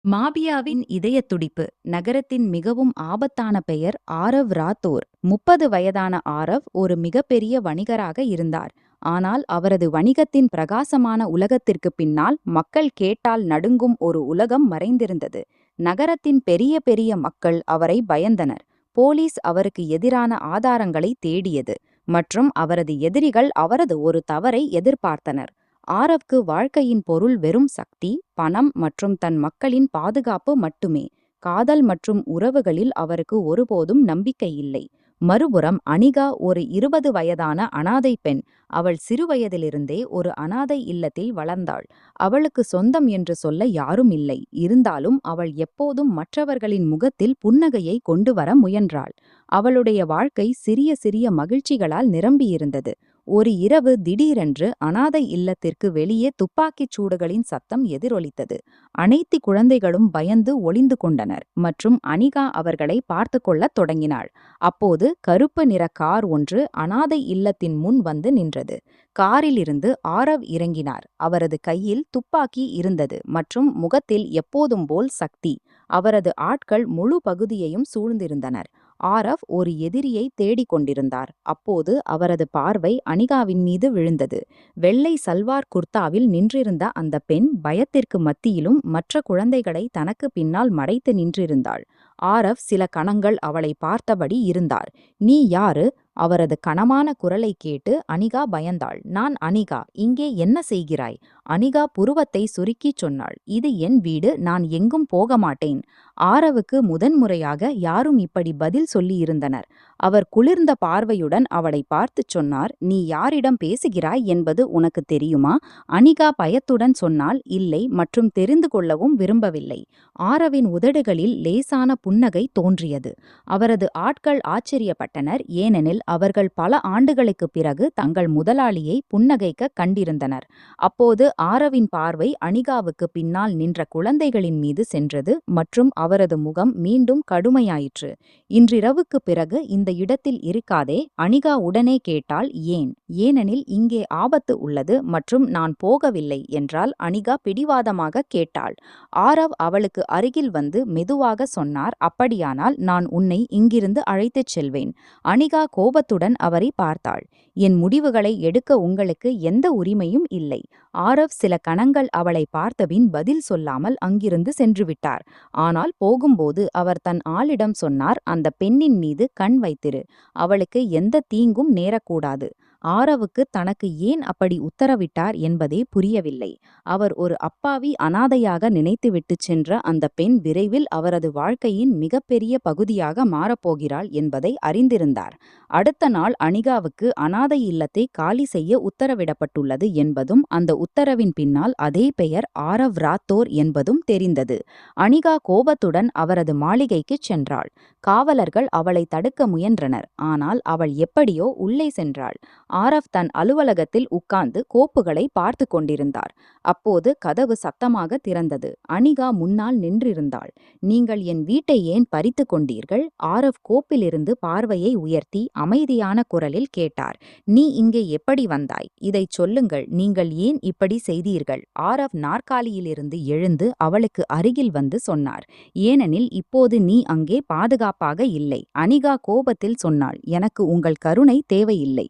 மாபியாவின் இதயத் துடிப்பு. நகரத்தின் மிகவும் ஆபத்தான பெயர் ஆரவ் ராத்தோர். 30 வயதான ஆரவ் ஒரு மிகப்பெரிய வணிகராக இருந்தார். ஆனால் அவரது வணிகத்தின் பிரகாசமான உலகத்திற்கு பின்னால் மக்கள் கேட்டால் நடுங்கும் ஒரு உலகம் மறைந்திருந்தது. நகரத்தின் பெரிய பெரிய மக்கள் அவரை பயந்தனர். போலீஸ் அவருக்கு எதிரான ஆதாரங்களை தேடியது. மற்றும் அவரது எதிரிகள் அவரது ஒரு தவறை எதிர்பார்த்தனர். ஆரவ்க்கு வாழ்க்கையின் பொருள் வெறும் சக்தி, பணம் மற்றும் தன் மக்களின் பாதுகாப்பு மட்டுமே. காதல் மற்றும் உறவுகளில் அவருக்கு ஒருபோதும் நம்பிக்கை இல்லை. மறுபுறம் அனிகா ஒரு 20 வயதான அனாதை பெண். அவள் சிறுவயதிலிருந்தே ஒரு அனாதை இல்லத்தில் வளர்ந்தாள். அவளுக்கு சொந்தம் என்று சொல்ல யாரும் இல்லை. இருந்தாலும் அவள் எப்போதும் மற்றவர்களின் முகத்தில் புன்னகையை கொண்டு வர முயன்றாள். அவளுடைய வாழ்க்கை சிறிய சிறிய மகிழ்ச்சிகளால் நிரம்பியிருந்தது. ஒரு இரவு திடீரென்று அனாதை இல்லத்திற்கு வெளியே துப்பாக்கிச் சூடுகளின் சத்தம் எதிரொலித்தது. அனைத்து குழந்தைகளும் பயந்து ஒளிந்து கொண்டனர் மற்றும் அனிகா அவர்களை பார்த்து கொள்ளத் தொடங்கினாள். அப்போது கருப்பு நிற கார் ஒன்று அனாதை இல்லத்தின் முன் வந்து நின்றது. காரிலிருந்து ஆரவ் இறங்கினார். அவரது கையில் துப்பாக்கி இருந்தது மற்றும் முகத்தில் எப்போதும் போல் சக்தி. அவரது ஆட்கள் முழு பகுதியையும் சூழ்ந்திருந்தனர். ஆரவ் ஒரு எதிரியை தேடிக் கொண்டிருந்தார். அப்போது அவரது பார்வை அனிகாவின் மீது விழுந்தது. வெள்ளை சல்வார் குர்தாவில் நின்றிருந்த அந்த பெண் பயத்திற்கு மத்தியிலும் மற்ற குழந்தைகளை தனக்கு பின்னால் மறைத்து நின்றிருந்தாள். ஆரவ் சில கணங்கள் அவளை பார்த்தபடி இருந்தார். "நீ யாரு?" அவரது கனமான குரலை கேட்டு அனிகா பயந்தாள். "நான் அனிகா. இங்கே என்ன செய்கிறாய்?" அனிகா புருவத்தை சுருக்கிச் சொன்னாள். "இது என் வீடு. நான் எங்கும் போக மாட்டேன்." ஆரவுக்கு முதன்முறையாக யாரும் இப்படி பதில் சொல்லியிருந்தனர். அவர் குளிர்ந்த பார்வையுடன் அவளை பார்த்துச் சொன்னார், "நீ யாரிடம் பேசுகிறாய் என்பது உனக்கு தெரியுமா?" அனிகா பயத்துடன் சொன்னாள், "இல்லை, மற்றும் தெரிந்து கொள்ளவும் விரும்பவில்லை." ஆரவின் உதடுகளில் லேசான புன்னகை தோன்றியது. அவரது ஆட்கள் ஆச்சரியப்பட்டனர், ஏனெனில் அவர்கள் பல ஆண்டுகளுக்குப் பிறகு தங்கள் முதலாளியை புன்னகைக்க கண்டிருந்தனர். அப்போது ஆரவின் பார்வை அனிகாவுக்கு பின்னால் நின்ற குழந்தைகளின் மீது சென்றது மற்றும் அவரது முகம் மீண்டும் கடுமையாயிற்று. "இன்றிரவுக்குப் பிறகு இந்த இடத்தில் இருக்காதே." அனிகா உடனே கேட்டாள், "ஏன்?" "ஏனெனில் இங்கே ஆபத்து உள்ளது மற்றும் நான் போகவில்லை" என்றால் அனிகா பிடிவாதமாக கேட்டாள். ஆரவ் அவளுக்கு அருகில் வந்து மெதுவாக சொன்னார், "அப்படியானால் நான் உன்னை இங்கிருந்து அழைத்துச் செல்வேன்." அனிகா கோபத்துடன் அவரை பார்த்தாள். "என் முடிவுகளை எடுக்க உங்களுக்கு எந்த உரிமையும் இல்லை." ஆரவ் சில கணங்கள் அவளை பார்த்தபின் பதில் சொல்லாமல் அங்கிருந்து சென்றுவிட்டார். ஆனால் போகும்போது அவர் தன் ஆளிடம் சொன்னார், "அந்த பெண்ணின் மீது கண் வைத்திரு. அவளுக்கு எந்த தீங்கும் நேரக்கூடாது." ஆரவுக்கு தனக்கு ஏன் அப்படி உத்தரவிட்டார் என்பதே புரியவில்லை. அவர் ஒரு அப்பாவி அனாதையாக நினைத்துவிட்டுச் சென்ற அந்த பெண் விரைவில் அவரது வாழ்க்கையின் மிகப்பெரிய பகுதியாக மாறப்போகிறாள் என்பதை அறிந்திருந்தார். அடுத்த நாள் அனிகாவுக்கு அனாதை இல்லத்தை காலி செய்ய உத்தரவிடப்பட்டுள்ளது என்பதும் அந்த உத்தரவின் பின்னால் அதே பெயர் ஆரவ் ராத்தோர் என்பதும் தெரிந்தது. அனிகா கோபத்துடன் அவரது மாளிகைக்குச் சென்றாள். காவலர்கள் அவளை தடுக்க முயன்றனர், ஆனால் அவள் எப்படியோ உள்ளே சென்றாள். ஆரவ் தன் அலுவலகத்தில் உட்கார்ந்து கோப்புகளை பார்த்து கொண்டிருந்தார். அப்போது கதவு சத்தமாக திறந்தது. அனிகா முன்னால் நின்றிருந்தாள். "நீங்கள் என் வீட்டை ஏன் பறித்து கொண்டீர்கள்?" ஆரவ் கோப்பிலிருந்து பார்வையை உயர்த்தி அமைதியான குரலில் கேட்டார். "நீ இங்கே எப்படி வந்தாய்? இதைச் சொல்லுங்கள். நீங்கள் ஏன் இப்படி செய்தீர்கள்?" ஆரவ் நாற்காலியிலிருந்து எழுந்து அவளுக்கு அருகில் வந்து சொன்னார், "ஏனெனில் இப்போது நீ அங்கே பாதுகாப்பாக இல்லை." அனிகா கோபத்தில் சொன்னாள், "எனக்கு உங்கள் கருணை தேவையில்லை."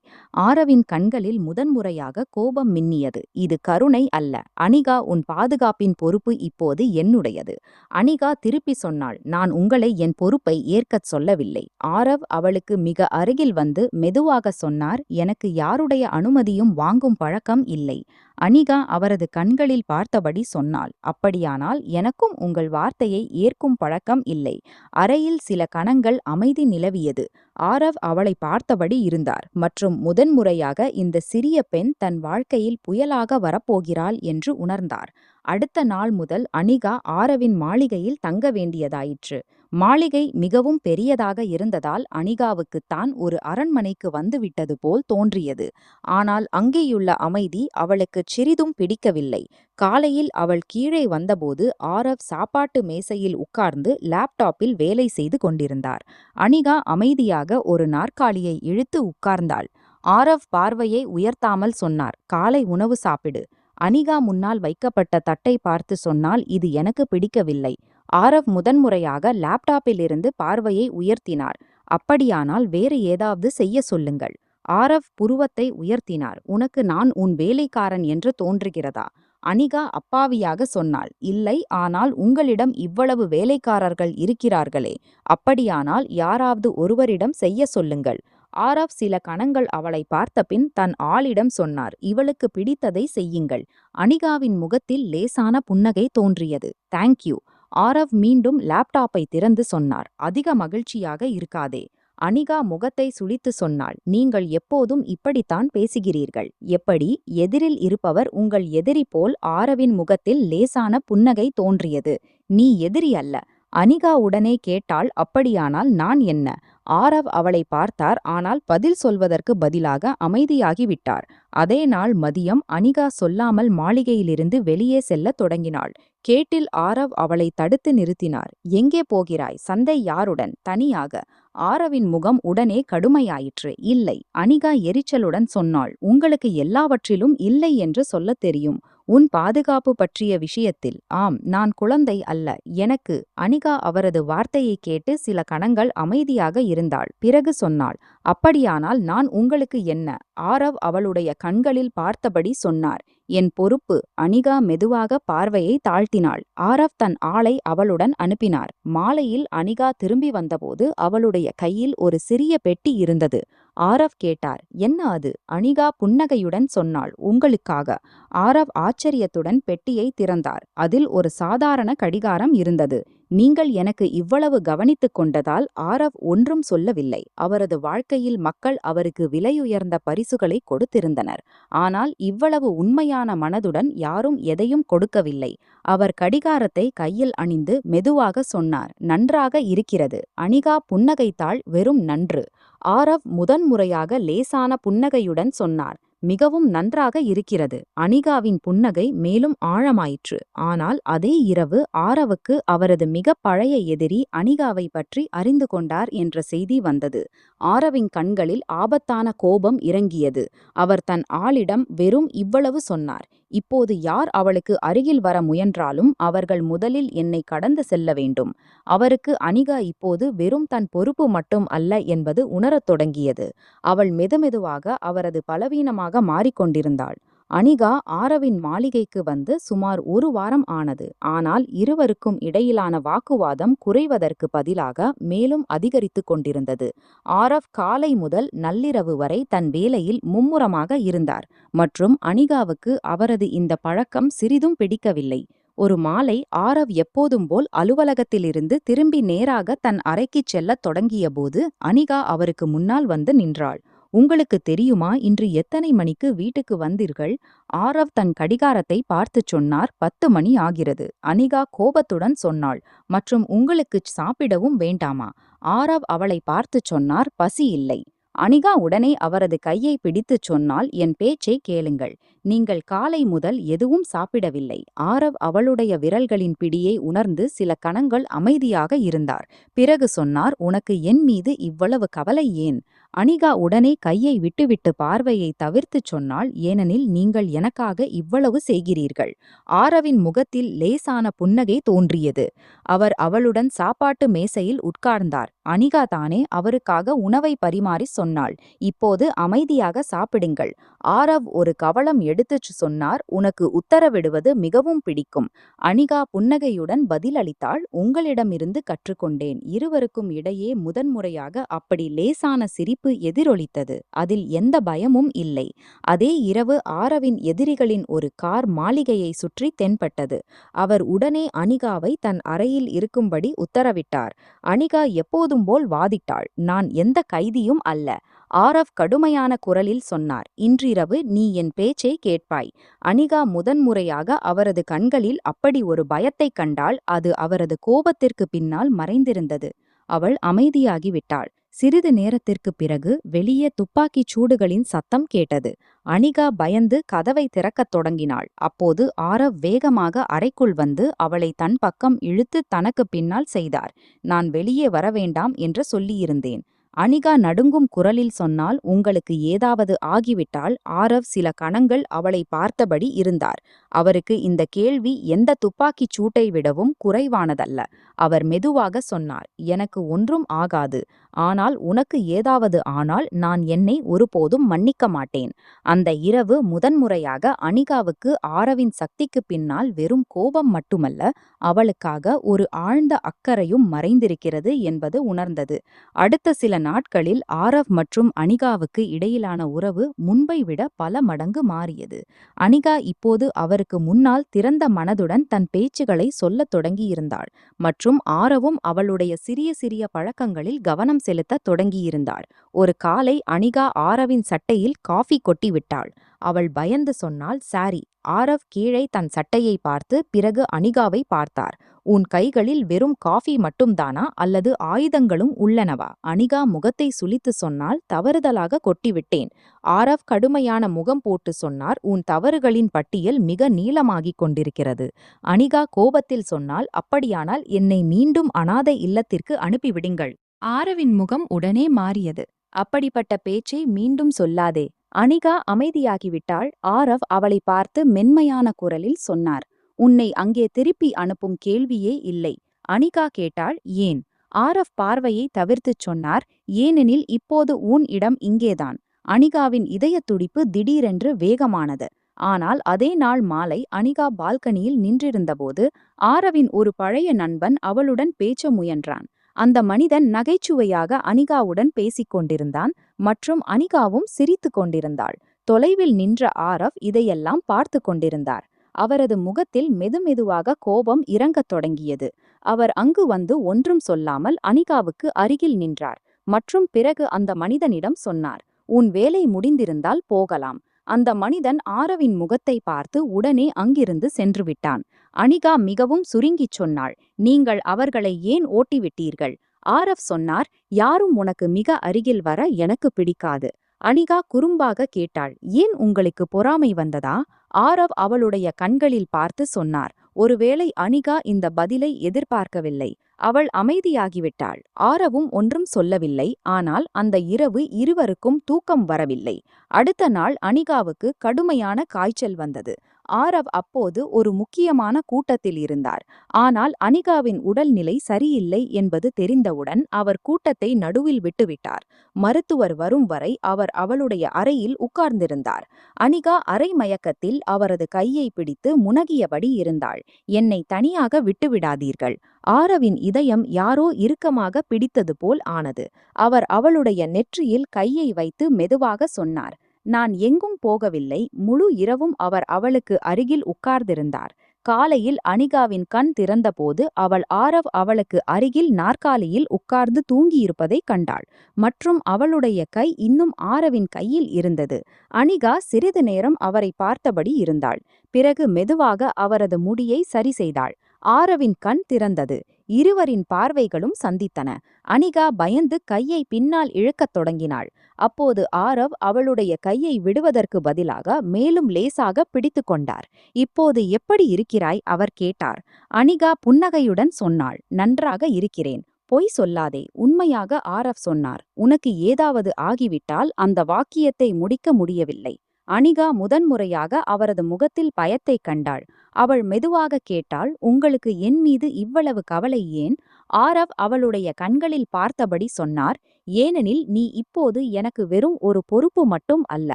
ஆரவின் கண்களில் முதன்முறையாக கோபம் மின்னியது. "இது கருணை அல்ல. அனிகா, உன் பாதுகாப்பின் பொறுப்பு இப்போது என்னுடையது." அனிகா திருப்பி சொன்னாள், "நான் உங்களை என் பொறுப்பை ஏற்கச் சொல்லவில்லை." ஆரவ் அவளுக்கு மிக அருகில் வந்து மெதுவாக சொன்னார், "எனக்கு யாருடைய அனுமதியும் வாங்கும் பழக்கம் இல்லை." அனிகா அவரது கண்களில் பார்த்தபடி சொன்னாள், "அப்படியானால் எனக்கும் உங்கள் வார்த்தையை ஏற்கும் பழக்கம் இல்லை." அறையில் சில கணங்கள் அமைதி நிலவியது. ஆரவ் அவளை பார்த்தபடி இருந்தார் மற்றும் முதன்முறையாக இந்த சிறிய பெண் தன் வாழ்க்கையில் புயலாக வரப்போகிறாள் என்று உணர்ந்தார். அடுத்த நாள் முதல் அனிகா ஆரவின் மாளிகையில் தங்க வேண்டியதாயிற்று. மாளிகை மிகவும் பெரியதாக இருந்ததால் அனிகாவுக்கு தான் ஒரு அரண்மனைக்கு வந்துவிட்டது போல் தோன்றியது. ஆனால் அங்கேயுள்ள அமைதி அவளுக்கு சிறிதும் பிடிக்கவில்லை. காலையில் அவள் கீழே வந்தபோது ஆரவ் சாப்பாட்டு மேசையில் உட்கார்ந்து லேப்டாப்பில் வேலை செய்து கொண்டிருந்தார். அனிகா அமைதியாக ஒரு நாற்காலியை இழுத்து உட்கார்ந்தாள். ஆரவ் பார்வையை உயர்த்தாமல் சொன்னார், "காலை உணவு சாப்பிடு." அனிகா முன்னால் வைக்கப்பட்ட தட்டை பார்த்து சொன்னால், இது எனக்கு பிடிக்கவில்லை. ஆரவ் முதன்முறையாக லேப்டாப்பிலிருந்து பார்வையை உயர்த்தினார். அப்படியானால் வேறு ஏதாவது செய்ய சொல்லுங்கள். ஆரவ் புருவத்தை உயர்த்தினார். உனக்கு நான் உன் வேலைக்காரன் என்று தோன்றுகிறதா? அனிகா அப்பாவியாக சொன்னாள். இல்லை, ஆனால் உங்களிடம் இவ்வளவு வேலைக்காரர்கள் இருக்கிறார்களே. அப்படியானால் யாராவது ஒருவரிடம் செய்ய சொல்லுங்கள். ஆரவ் சில கணங்கள் அவளை பார்த்தபின் தன் ஆளிடம் சொன்னார். இவளுக்கு பிடித்ததை செய்யுங்கள். அனிகாவின் முகத்தில் லேசான புன்னகை தோன்றியது. தேங்க்யூ. ஆரவ் மீண்டும் லேப்டாப்பை திறந்து சொன்னார். அதிக மகிழ்ச்சியாக இருக்காதே. அனிகா முகத்தை சுளித்து சொன்னாள். நீங்கள் எப்போதும் இப்படித்தான் பேசுகிறீர்கள். எப்படி? எதிரில் இருப்பவர் உங்கள் எதிரி போல். ஆரவின் முகத்தில் லேசான புன்னகை தோன்றியது. நீ எதிரி அல்ல. அனிகா உடனே கேட்டாள். அப்படியானால் நான் என்ன? ஆரவ் அவளை பார்த்தார். ஆனால் பதில் சொல்வதற்கு பதிலாக அமைதியாகிவிட்டார். அதே நாள் மதியம் அனிகா சொல்லாமல் மாளிகையிலிருந்து வெளியே செல்லத் தொடங்கினாள். கேட்டில் ஆரவ் அவளை தடுத்து நிறுத்தினார். எங்கே போகிறாய்? சந்தை யாருடன்? தனியாக. ஆரவின் முகம் உடனே கடுமையாயிற்று. இல்லை. அனிகா எரிச்சலுடன் சொன்னாள். உங்களுக்கு எல்லாவற்றிலும் இல்லை என்று சொல்லத் தெரியும். உன் பாதுகாப்பு பற்றிய விஷயத்தில். ஆம், நான் குழந்தை அல்ல. எனக்கு. அனிகா அவரது வார்த்தையை கேட்டு சில கணங்கள் அமைதியாக இருந்தாள். பிறகு சொன்னாள். அப்படியானால் நான் உங்களுக்கு என்ன? ஆரவ் அவளுடைய கண்களில் பார்த்தபடி சொன்னார். என் பொறுப்பு. அனிகா மெதுவாக பார்வையை தாழ்த்தினாள். ஆரவ் தன் ஆளை அவளுடன் அனுப்பினார். மாலையில் அனிகா திரும்பி வந்தபோது அவளுடைய கையில் ஒரு சிறிய பெட்டி இருந்தது. ஆரவ் கேட்டார். என்ன அது? அனிகா புன்னகையுடன் சொன்னாள். உங்களுக்காக. ஆரவ் ஆச்சரியத்துடன் பெட்டியை திறந்தார். அதில் ஒரு சாதாரண கடிகாரம் இருந்தது. நீங்கள் எனக்கு இவ்வளவு கவனித்துக் கொண்டதால் ஆரவ் ஒன்றும் சொல்லவில்லை. அவரது வாழ்க்கையில் மக்கள் அவருக்கு விலையுயர்ந்த பரிசுகளை கொடுத்திருந்தனர். ஆனால் இவ்வளவு உண்மையான மனதுடன் யாரும் எதையும் கொடுக்கவில்லை. அவர் கடிகாரத்தை கையில் அணிந்து மெதுவாக சொன்னார். நன்றாக இருக்கிறது. அனிகா புன்னகைத்தாள். வெறும் நன்று. ஆரவ் முதன்முறையாக லேசான புன்னகையுடன் சொன்னார். மிகவும் நன்றாக இருக்கிறது. அனிகாவின் புன்னகை மேலும் ஆழமாயிற்று. ஆனால் அதே இரவு ஆரவுக்கு அவரது மிக பழைய எதிரி அனிகாவை பற்றி அறிந்து கொண்டார் என்ற செய்தி வந்தது. ஆரவின் கண்களில் ஆபத்தான கோபம் இறங்கியது. அவர் தன் ஆளிடம் வெறும் இவ்வளவு சொன்னார். இப்போது யார் அவளுக்கு அருகில் வர முயன்றாலும் அவர்கள் முதலில் என்னை கடந்து செல்ல வேண்டும். அவருக்கு அனிகா இப்போது வெறும் தன் பொறுப்பு மட்டும் அல்ல என்பது உணரத் தொடங்கியது. அவள் மெதுமெதுவாக அவரது பலவீனமாக மாறிக்கொண்டிருந்தாள். அனிகா ஆரவின் மாளிகைக்கு வந்து சுமார் 1 வாரம் ஆனது. ஆனால் இருவருக்கும் இடையிலான வாக்குவாதம் குறைவதற்கு பதிலாக மேலும் அதிகரித்து கொண்டிருந்தது. ஆரவ் காலை முதல் நள்ளிரவு வரை தன் வேலையில் மும்முரமாக இருந்தார். மற்றும் அனிகாவுக்கு அவரது இந்த பழக்கம் சிறிதும் பிடிக்கவில்லை. ஒரு மாலை ஆரவ் எப்போதும் போல் அலுவலகத்திலிருந்து திரும்பி நேராக தன் அறைக்குச் செல்லத் தொடங்கியபோது அனிகா அவருக்கு முன்னால் வந்து நின்றாள். உங்களுக்கு தெரியுமா, இன்று எத்தனை மணிக்கு வீட்டுக்கு வந்தீர்கள்? ஆரவ் தன் கடிகாரத்தை பார்த்துச் சொன்னார். 10 மணி ஆகிறது. அனிகா கோபத்துடன் சொன்னாள். மற்றும் உங்களுக்கு சாப்பிடவும் வேண்டாமா? ஆரவ் அவளை பார்த்துச் சொன்னார். பசி இல்லை. அனிகா உடனே அவரது கையை பிடித்துச் சொன்னாள். என் பேச்சை கேளுங்கள். நீங்கள் காலை முதல் எதுவும் சாப்பிடவில்லை. ஆரவ் அவளுடைய விரல்களின் பிடியை உணர்ந்து சில கணங்கள் அமைதியாக இருந்தார். பிறகு சொன்னார். உனக்கு என் மீது இவ்வளவு கவலை ஏன்? அனிகா உடனே கையை விட்டுவிட்டு பார்வையை தவிர்த்துச் சொன்னாள். ஏனெனில் நீங்கள் எனக்காக இவ்வளவு செய்கிறீர்கள். ஆரவின் முகத்தில் லேசான புன்னகை தோன்றியது. அவர் அவளுடன் சாப்பாட்டு மேசையில் உட்கார்ந்தார். அனிகா தானே அவருக்காக உணவை பரிமாறி சொன்னாள். இப்போது அமைதியாக சாப்பிடுங்கள். ஆரவ் ஒரு கவளம் எடுத்துச் சொன்னார். உனக்கு உத்தரவிடுவது மிகவும் பிடிக்கும். அனிகா புன்னகையுடன் பதிலளித்தாள். உங்களிடமிருந்து கற்றுக்கொண்டேன். இருவருக்கும் இடையே முதன்முறையாக அப்படி லேசான சிரிப்பு எதிரொலித்தது. அதில் எந்த பயமும் இல்லை. அதே இரவு ஆரவின் எதிரிகளின் ஒரு கார் மாளிகையை சுற்றி தென்பட்டது. அவர் உடனே அனிகாவை தன் அறையில் இருக்கும்படி உத்தரவிட்டார். அனிகா எப்போதும் போல் வாதிட்டாள். நான் எந்த கைதியும் அல்ல. ஆரவ் கடுமையான குரலில் சொன்னார். இன்றிரவு நீ என் பேச்சை கேட்பாய். அனிகா முதன்முறையாக அவரது கண்களில் அப்படி ஒரு பயத்தைக் கண்டாள். அது அவரது கோபத்திற்கு பின்னால் மறைந்திருந்தது. அவள் அமைதியாகிவிட்டாள். சிறிது நேரத்திற்குப் பிறகு வெளியே துப்பாக்கிச் சூடுகளின் சத்தம் கேட்டது. அனிகா பயந்து கதவை திறக்கத் தொடங்கினாள். அப்போது ஆரவ் வேகமாக அறைக்குள் வந்து அவளை தன் பக்கம் இழுத்து தனக்கு பின்னால் செய்தார். நான் வெளியே வரவேண்டாம் என்று சொல்லியிருந்தேன். அனிகா நடுங்கும் குரலில் சொன்னால், உங்களுக்கு ஏதாவது ஆகிவிட்டால். ஆரவ் சில கணங்கள் அவளை பார்த்தபடி இருந்தார். அவருக்கு இந்த கேள்வி எந்த துப்பாக்கிச் சூட்டை விடவும் குறைவானதல்ல. அவர் மெதுவாக சொன்னார், எனக்கு ஒன்றும் ஆகாது. ஆனால் உனக்கு ஏதாவது ஆனால் நான் என்னை ஒருபோதும் மன்னிக்க மாட்டேன். அந்த இரவு முதன்முறையாக அனிகாவுக்கு ஆரவின் சக்திக்கு பின்னால் வெறும் கோபம் மட்டுமல்ல, அவளுக்காக ஒரு ஆழ்ந்த அக்கறையும் மறைந்திருக்கிறது என்பது உணர்ந்தது. அடுத்த சில நாட்களில் ஆரவ் மற்றும் அனிகாவுக்கு இடையிலான உறவு முன்பை விட பல மடங்கு மாறியது. அனிகா இப்போது அவருக்கு முன்னால் திறந்த மனதுடன் தன் பேச்சுகளை சொல்லத் தொடங்கியிருந்தாள் மற்றும் ஆரவும் அவளுடைய சிறிய சிறிய பழக்கங்களில் கவனம் செலுத்தத் தொடங்கியிருந்தார். ஒரு காலை அனிகா ஆரவின் சட்டையில் காஃபி கொட்டிவிட்டாள். அவள் பயந்து சொன்னாள், சாரி. ஆரவ் கீழே தன் சட்டையை பார்த்து பிறகு அனிகாவை பார்த்தார். உன் கைகளில் வெறும் காஃபி மட்டும்தானா அல்லது ஆயுதங்களும் உள்ளனவா? அனிகா முகத்தை சுளித்து சொன்னால், தவறுதலாக கொட்டிவிட்டேன். ஆரவ் கடுமையான முகம் போட்டு சொன்னார், உன் தவறுகளின் பட்டியல் மிக நீளமாகிக் கொண்டிருக்கிறது. அனிகா கோபத்தில் சொன்னால், அப்படியானால் என்னை மீண்டும் அனாதை இல்லத்திற்கு அனுப்பிவிடுங்கள். ஆரவின் முகம் உடனே மாறியது. அப்படிப்பட்ட பேச்சை மீண்டும் சொல்லாதே. அனிகா அமைதியாகிவிட்டாள். ஆரவ் அவளை பார்த்து மென்மையான குரலில் சொன்னார், உன்னை அங்கே திருப்பி அனுப்பும் கேள்வியே இல்லை. அனிகா கேட்டாள், ஏன்? ஆரவ் பார்வையை தவிர்த்துச் சொன்னார், ஏனெனில் இப்போது உன் இடம் இங்கேதான். அனிகாவின் இதயத் துடிப்பு திடீரென்று வேகமானது. ஆனால் அதே நாள் மாலை அனிகா பால்கனியில் நின்றிருந்தபோது ஆரவின் ஒரு பழைய நண்பன் அவளுடன் பேச முயன்றான். அந்த மனிதன் நகைச்சுவையாக அனிகாவுடன் பேசிக் கொண்டிருந்தான் மற்றும் அனிகாவும் சிரித்து கொண்டிருந்தாள். தொலைவில் நின்ற ஆரவ் இதையெல்லாம் பார்த்து கொண்டிருந்தார். அவரது முகத்தில் மெதுமெதுவாக கோபம் இறங்கத் தொடங்கியது. அவர் அங்கு வந்து ஒன்றும் சொல்லாமல் அனிகாவுக்கு அருகில் நின்றார் மற்றும் பிறகு அந்த மனிதனிடம் சொன்னார், உன் வேலை முடிந்திருந்தால் போகலாம். அந்த மனிதன் ஆரவின் முகத்தை பார்த்து உடனே அங்கிருந்து சென்றுவிட்டான். அனிகா மிகவும் சுருங்கிச் சொன்னாள், நீங்கள் அவர்களை ஏன் ஓட்டிவிட்டீர்கள்? ஆரவ் சொன்னார், யாரும் உனக்கு மிக அருகில் வர எனக்கு பிடிக்காது. அனிகா குறும்பாக கேட்டாள், ஏன் உங்களுக்கு பொறாமை வந்ததா? ஆரவ் அவளுடைய கண்களில் பார்த்து சொன்னார். ஒருவேளை அனிகா இந்த பதிலை எதிர்பார்க்கவில்லை. அவள் அமைதியாகிவிட்டாள். ஆரவும் ஒன்றும் சொல்லவில்லை. ஆனால் அந்த இரவு இருவருக்கும் தூக்கம் வரவில்லை. அடுத்த நாள் அனிகாவுக்கு கடுமையான காய்ச்சல் வந்தது. ஆரவ் அப்போது ஒரு முக்கியமான கூட்டத்தில் இருந்தார். ஆனால் அனிகாவின் உடல்நிலை சரியில்லை என்பது தெரிந்தவுடன் அவர் கூட்டத்தை நடுவில் விட்டுவிட்டார். மருத்துவர் வரும் வரை அவர் அவளுடைய அறையில் உட்கார்ந்திருந்தார். அனிகா அரை மயக்கத்தில் அவரது கையை பிடித்து முனகியபடி இருந்தாள். என்னை தனியாக விட்டுவிடாதீர்கள். ஆரவின் இதயம் யாரோ இறுக்கமாக பிடித்தது போல் ஆனது. அவர் அவளுடைய நெற்றியில் கையை வைத்து மெதுவாக சொன்னார், நான் எங்கும் போகவில்லை. முழு இரவும் அவர் அவளுக்கு அருகில் உட்கார்ந்திருந்தார். காலையில் அனிகாவின் கண் திறந்தபோது அவள் ஆரவ் அவளுக்கு அருகில் நாற்காலியில் உட்கார்ந்து தூங்கியிருப்பதைக் கண்டாள் மற்றும் அவளுடைய கை இன்னும் ஆரவின் கையில் இருந்தது. அனிகா சிறிது நேரம் அவரை பார்த்தபடி இருந்தாள். பிறகு மெதுவாக அவரது முடியை சரி செய்தாள். ஆரவின் கண் திறந்தது. இருவரின் பார்வைகளும் சந்தித்தன. அனிகா பயந்து கையை பின்னால் இழுக்கத் தொடங்கினாள். அப்போது ஆரவ் அவளுடைய கையை விடுவதற்கு பதிலாக மேலும் லேசாக பிடித்து கொண்டார். இப்போது எப்படி இருக்கிறாய்? அவர் கேட்டார். அனிகா புன்னகையுடன் சொன்னாள், நன்றாக இருக்கிறேன். பொய் சொல்லாதே. உண்மையாக ஆரவ் சொன்னார். உனக்கு ஏதாவது ஆகிவிட்டால் அந்த வாக்கியத்தை முடிக்க முடியவில்லை. அனிகா முதன்முறையாக அவரது முகத்தில் பயத்தைக் கண்டாள். அவள் மெதுவாக கேட்டாள், உங்களுக்கு என் மீது இவ்வளவு கவலை ஏன்? ஆரவ் அவளுடைய கண்களில் பார்த்தபடி சொன்னார், ஏனெனில் நீ இப்போது எனக்கு வெறும் ஒரு பொறுப்பு மட்டும் அல்ல.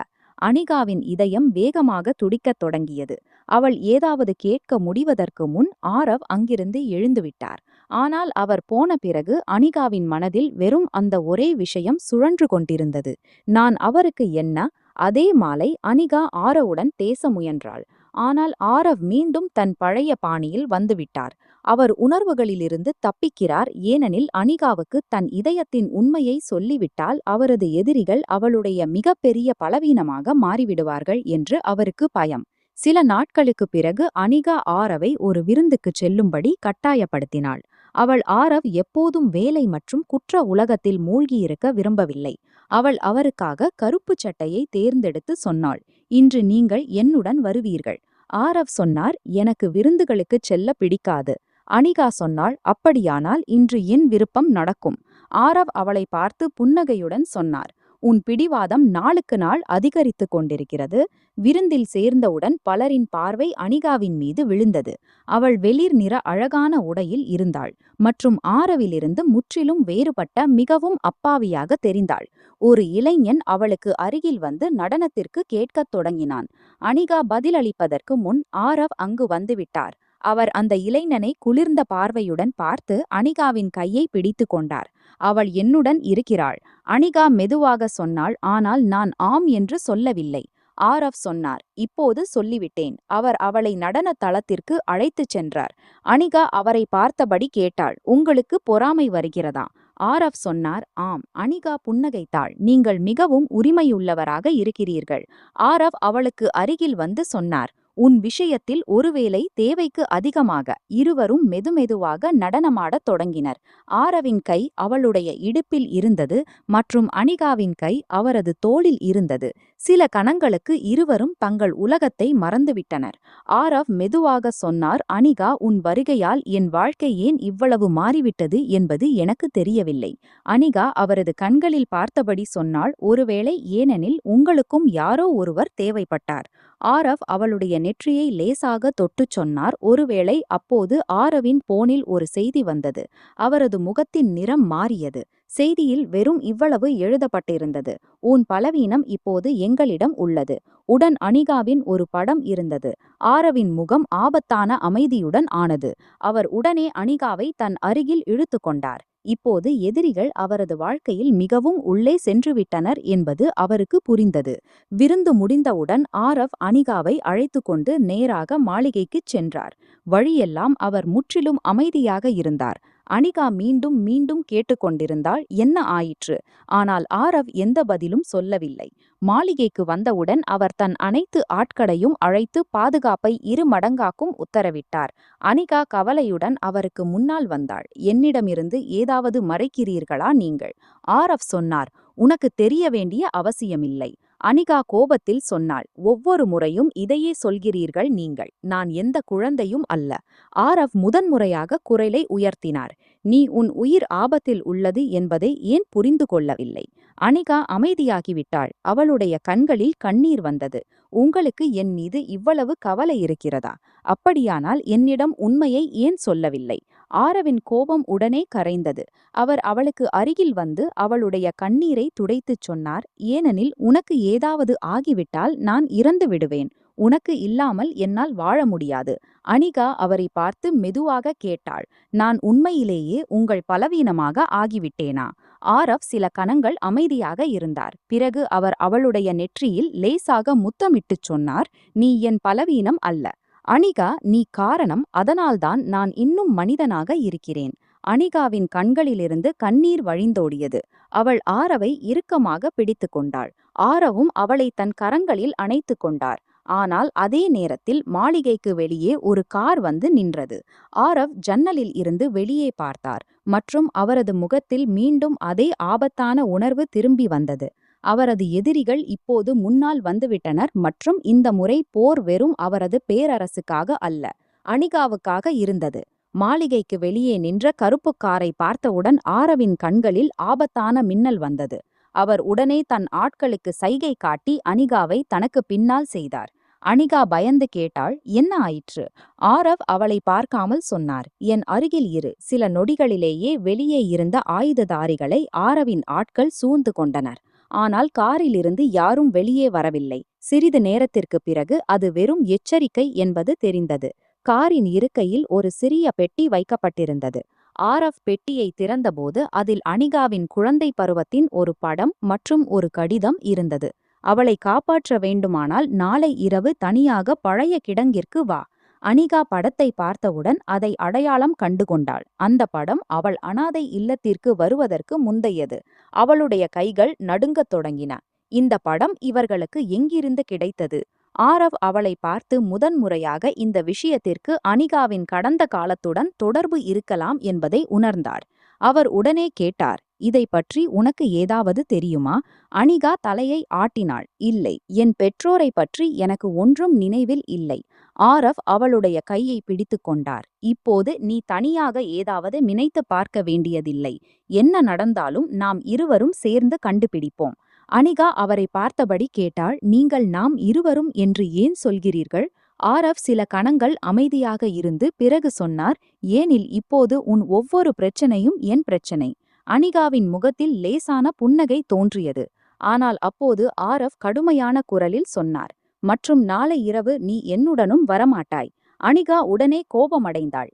அனிகாவின் இதயம் வேகமாக துடிக்கத் தொடங்கியது. அவள் ஏதாவது கேட்க முடிவதற்கு முன் ஆரவ் அங்கிருந்து எழுந்துவிட்டார். ஆனால் அவர் போன பிறகு அனிகாவின் மனதில் வெறும் அந்த ஒரே விஷயம் சுழன்று கொண்டிருந்தது. நான் அவருக்கு என்ன? அதே மாலை அனிகா ஆரவுடன் பேச முயன்றாள். ஆனால் ஆரவ் மீண்டும் தன் பழைய பாணியில் வந்துவிட்டார். அவர் உணர்வுகளிலிருந்து தப்பிக்கிறார், ஏனெனில் அனிகாவுக்கு தன் இதயத்தின் உண்மையை சொல்லிவிட்டால் அவரது எதிரிகள் அவளுடைய மிகப்பெரிய பலவீனமாக மாறிவிடுவார்கள் என்று அவருக்கு பயம். சில நாட்களுக்குப் பிறகு அனிகா ஆரவை ஒரு விருந்துக்குச் செல்லும்படி கட்டாயப்படுத்தினாள். அவள் ஆரவ் எப்போதும் வேலை மற்றும் குற்ற உலகத்தில் மூழ்கியிருக்க விரும்பவில்லை. அவள் அவருக்காக கருப்புச் சட்டையை தேர்ந்தெடுத்து சொன்னாள், இன்று நீங்கள் என்னுடன் வருவீர்கள். ஆரவ் சொன்னார், எனக்கு விருந்துகளுக்குச் செல்ல பிடிக்காது. அனிகா சொன்னாள், அப்படியானால் இன்று என் விருப்பம் நடக்கும். ஆரவ் அவளை பார்த்து புன்னகையுடன் சொன்னார், உன் பிடிவாதம் நாளுக்கு நாள் அதிகரித்துக் கொண்டிருக்கிறது. விருந்தில் சேர்ந்தவுடன் பலரின் பார்வை அனிகாவின் மீது விழுந்தது. அவள் வெளிர் நிற அழகான உடையில் இருந்தாள் மற்றும் ஆரவிலிருந்து முற்றிலும் வேறுபட்ட மிகவும் அப்பாவியாக தெரிந்தாள். ஒரு இளைஞன் அவளுக்கு அருகில் வந்து நடனத்திற்கு கேட்கத் தொடங்கினான். அனிகா பதிலளிப்பதற்கு முன் ஆரவ் அங்கு வந்துவிட்டார். அவர் அந்த இளைஞனை குளிர்ந்த பார்வையுடன் பார்த்து அனிகாவின் கையை பிடித்து கொண்டார். அவள் என்னுடன் இருக்கிறாள். அனிகா மெதுவாக சொன்னாள், ஆனால் நான் ஆம் என்று சொல்லவில்லை. ஆரவ் சொன்னார், இப்போது சொல்லிவிட்டேன். அவர் அவளை நடன தளத்திற்கு அழைத்துச் சென்றார். அனிகா அவரை பார்த்தபடி கேட்டாள், உங்களுக்கு பொறாமை வருகிறதா? ஆரவ் சொன்னார், ஆம். அனிகா புன்னகைத்தாள், நீங்கள் மிகவும் உரிமையுள்ளவராக இருக்கிறீர்கள். ஆரவ் அவளுக்கு அருகில் வந்து சொன்னார், உன் விஷயத்தில் ஒருவேளை தேவைக்கு அதிகமாக. இருவரும் மெதுமெதுவாக நடனமாடத் தொடங்கினர். ஆரவின் கை அவளுடைய இடுப்பில் இருந்தது மற்றும் அனிகாவின் கை அவரது தோளில் இருந்தது. சில கணங்களுக்கு இருவரும் தங்கள் உலகத்தை மறந்துவிட்டனர். ஆரவ் மெதுவாக சொன்னார், அனிகா, உன் வருகையால் என் வாழ்க்கை ஏன் இவ்வளவு மாறிவிட்டது என்பது எனக்கு தெரியவில்லை. அனிகா அவரது கண்களில் பார்த்தபடி சொன்னாள், ஒருவேளை ஏனெனில் உங்களுக்கும் யாரோ ஒருவர் தேவைப்பட்டார். ஆரவ் அவளுடைய நெற்றியை லேசாக தொட்டுச் சொன்னார். ஒருவேளை அப்போது ஆரவின் போனில் ஒரு செய்தி வந்தது. அவரது முகத்தின் நிறம் மாறியது. செய்தியில் வெறும் இவ்வளவு எழுதப்பட்டிருந்தது, உன் பலவீனம் இப்போது எங்களிடம் உள்ளது. உடன் அனிகாவின் ஒரு படம் இருந்தது. ஆரவின் முகம் ஆபத்தான அமைதியுடன் ஆனது. அவர் உடனே அனிகாவை தன் அருகில் இழுத்து கொண்டார். இப்போது எதிரிகள் அவரது வாழ்க்கையில் மிகவும் உள்ளே சென்றுவிட்டனர் என்பது அவருக்கு புரிந்தது. விருந்து முடிந்தவுடன் ஆரவ் அனிகாவை அழைத்து கொண்டு நேராக மாளிகைக்குச் சென்றார். வழியெல்லாம் அவர் முற்றிலும் அமைதியாக இருந்தார். அனிகா மீண்டும் மீண்டும் கேட்டுக்கொண்டிருந்தாள், என்ன ஆயிற்று? ஆனால் ஆரவ் எந்த பதிலும் சொல்லவில்லை. மாளிகைக்கு வந்தவுடன் அவர் தன் அனைத்து ஆட்களையும் அழைத்து பாதுகாப்பை 2 மடங்காக்கும் உத்தரவிட்டார். அனிகா கவலையுடன் அவருக்கு முன்னால் வந்தாள். என்னிடமிருந்து ஏதாவது மறைக்கிறீர்களா நீங்கள்? ஆரவ் சொன்னார், உனக்கு தெரிய வேண்டிய அவசியமில்லை. அனிகா கோபத்தில் சொன்னாள், ஒவ்வொரு முறையும் இதையே சொல்கிறீர்கள் நீங்கள். நான் எந்த குழந்தையும் அல்ல. ஆரவ் முதன்முறையாக குரலை உயர்த்தினார், நீ உன் உயிர் ஆபத்தில் உள்ளது என்பதை ஏன் புரிந்து கொள்ளவில்லை? அனிகா அமைதியாகிவிட்டாள். அவளுடைய கண்களில் கண்ணீர் வந்தது. உங்களுக்கு என் மீது இவ்வளவு கவலை இருக்கிறதா? அப்படியானால் என்னிடம் உண்மையை ஏன் சொல்லவில்லை? ஆரவின் கோபம் உடனே கரைந்தது. அவர் அவளுக்கு அருகில் வந்து அவளுடைய கண்ணீரை துடைத்துச் சொன்னார், ஏனெனில் உனக்கு ஏதாவது ஆகிவிட்டால் நான் இறந்து விடுவேன். உனக்கு இல்லாமல் என்னால் வாழ முடியாது. அனிகா அவரை பார்த்து மெதுவாக கேட்டாள், நான் உண்மையிலேயே உங்கள் பலவீனமாக ஆகிவிட்டேனா? ஆரவ் சில கணங்கள் அமைதியாக இருந்தார். பிறகு அவர் அவளுடைய நெற்றியில் லேசாக முத்தமிட்டுச் சொன்னார், நீ என் பலவீனம் அல்ல. அனிகா, நீ காரணம். அதனால்தான் நான் இன்னும் மனிதனாக இருக்கிறேன். அனிகாவின் கண்களிலிருந்து கண்ணீர் வழிந்தோடியது. அவள் ஆரவை இறுக்கமாக பிடித்து கொண்டாள். ஆரவும் அவளை தன் கரங்களில் அணைத்து கொண்டார். ஆனால் அதே நேரத்தில் மாளிகைக்கு வெளியே ஒரு கார் வந்து நின்றது. ஆரவ் ஜன்னலில் இருந்து வெளியே பார்த்தார் மற்றும் அவரது முகத்தில் மீண்டும் அதே ஆபத்தான உணர்வு திரும்பி வந்தது. அவரது எதிரிகள் இப்போது முன்னால் வந்துவிட்டனர் மற்றும் இந்த முறை போர் வெறும் அவரது பேரரசுக்காக அல்ல, அனிகாவுக்காக இருந்தது. மாளிகைக்கு வெளியே நின்ற கருப்பு காரை பார்த்தவுடன் ஆரவின் கண்களில் ஆபத்தான மின்னல் வந்தது. அவர் உடனே தன் ஆட்களுக்கு சைகை காட்டி அனிகாவை தனக்கு பின்னால் செய்தார். அனிகா பயந்து கேட்டாள், என்ன ஆயிற்று? ஆரவ் அவளை பார்க்காமல் சொன்னார், என் அருகில் இரு. சில நொடிகளிலேயே வெளியே இருந்த ஆயுததாரிகளை ஆரவின் ஆட்கள் சூழ்ந்து கொண்டனர். ஆனால் காரிலிருந்து யாரும் வெளியே வரவில்லை. சிறிது நேரத்திற்குப் பிறகு அது வெறும் எச்சரிக்கை என்பது தெரிந்தது. காரின் இருக்கையில் ஒரு சிறிய பெட்டி வைக்கப்பட்டிருந்தது. ஆரவ் பெட்டியை திறந்தபோது அதில் அனிகாவின் குழந்தை பருவத்தின் ஒரு படம் மற்றும் ஒரு கடிதம் இருந்தது. அவளை காப்பாற்ற வேண்டுமானால் நாளை இரவு தனியாக பழைய கிடங்கிற்கு வா. அனிகா படத்தை பார்த்தவுடன் அதை அடையாளம் கண்டுகொண்டாள். அந்த படம் அவள் அனாதை இல்லத்திற்கு வருவதற்கு முந்தையது. அவளுடைய கைகள் நடுங்கத் தொடங்கின. இந்த படம் இவர்களுக்கு எங்கிருந்து கிடைத்தது? ஆரவ் அவளை பார்த்து முதன்முறையாக இந்த விஷயத்திற்கு அனிகாவின் கடந்த காலத்துடன் தொடர்பு இருக்கலாம் என்பதை உணர்ந்தார். அவர் உடனே கேட்டார், இதை பற்றி உனக்கு ஏதாவது தெரியுமா? அனிகா தலையை ஆட்டினாள். இல்லை, என் பெற்றோரை பற்றி எனக்கு ஒன்றும் நினைவில் இல்லை. ஆரவ் அவளுடைய கையை பிடித்து கொண்டார். இப்போது நீ தனியாக ஏதாவது நினைத்து பார்க்க வேண்டியதில்லை. என்ன நடந்தாலும் நாம் இருவரும் சேர்ந்து கண்டுபிடிப்போம். அனிகா அவரை பார்த்தபடி கேட்டாள். நீங்கள் நாம் இருவரும் என்று ஏன் சொல்கிறீர்கள்? ஆரவ் சில கணங்கள் அமைதியாக இருந்து பிறகு சொன்னார், ஏனில் இப்போது உன் ஒவ்வொரு பிரச்சனையும் என் பிரச்சனை. அனிகாவின் முகத்தில் லேசான புன்னகை தோன்றியது. ஆனால் அப்போது ஆரவ் கடுமையான குரலில் சொன்னார், மற்றும் நாளை இரவு நீ என்னுடனும் வரமாட்டாய். அனிகா உடனே கோபமடைந்தாள்.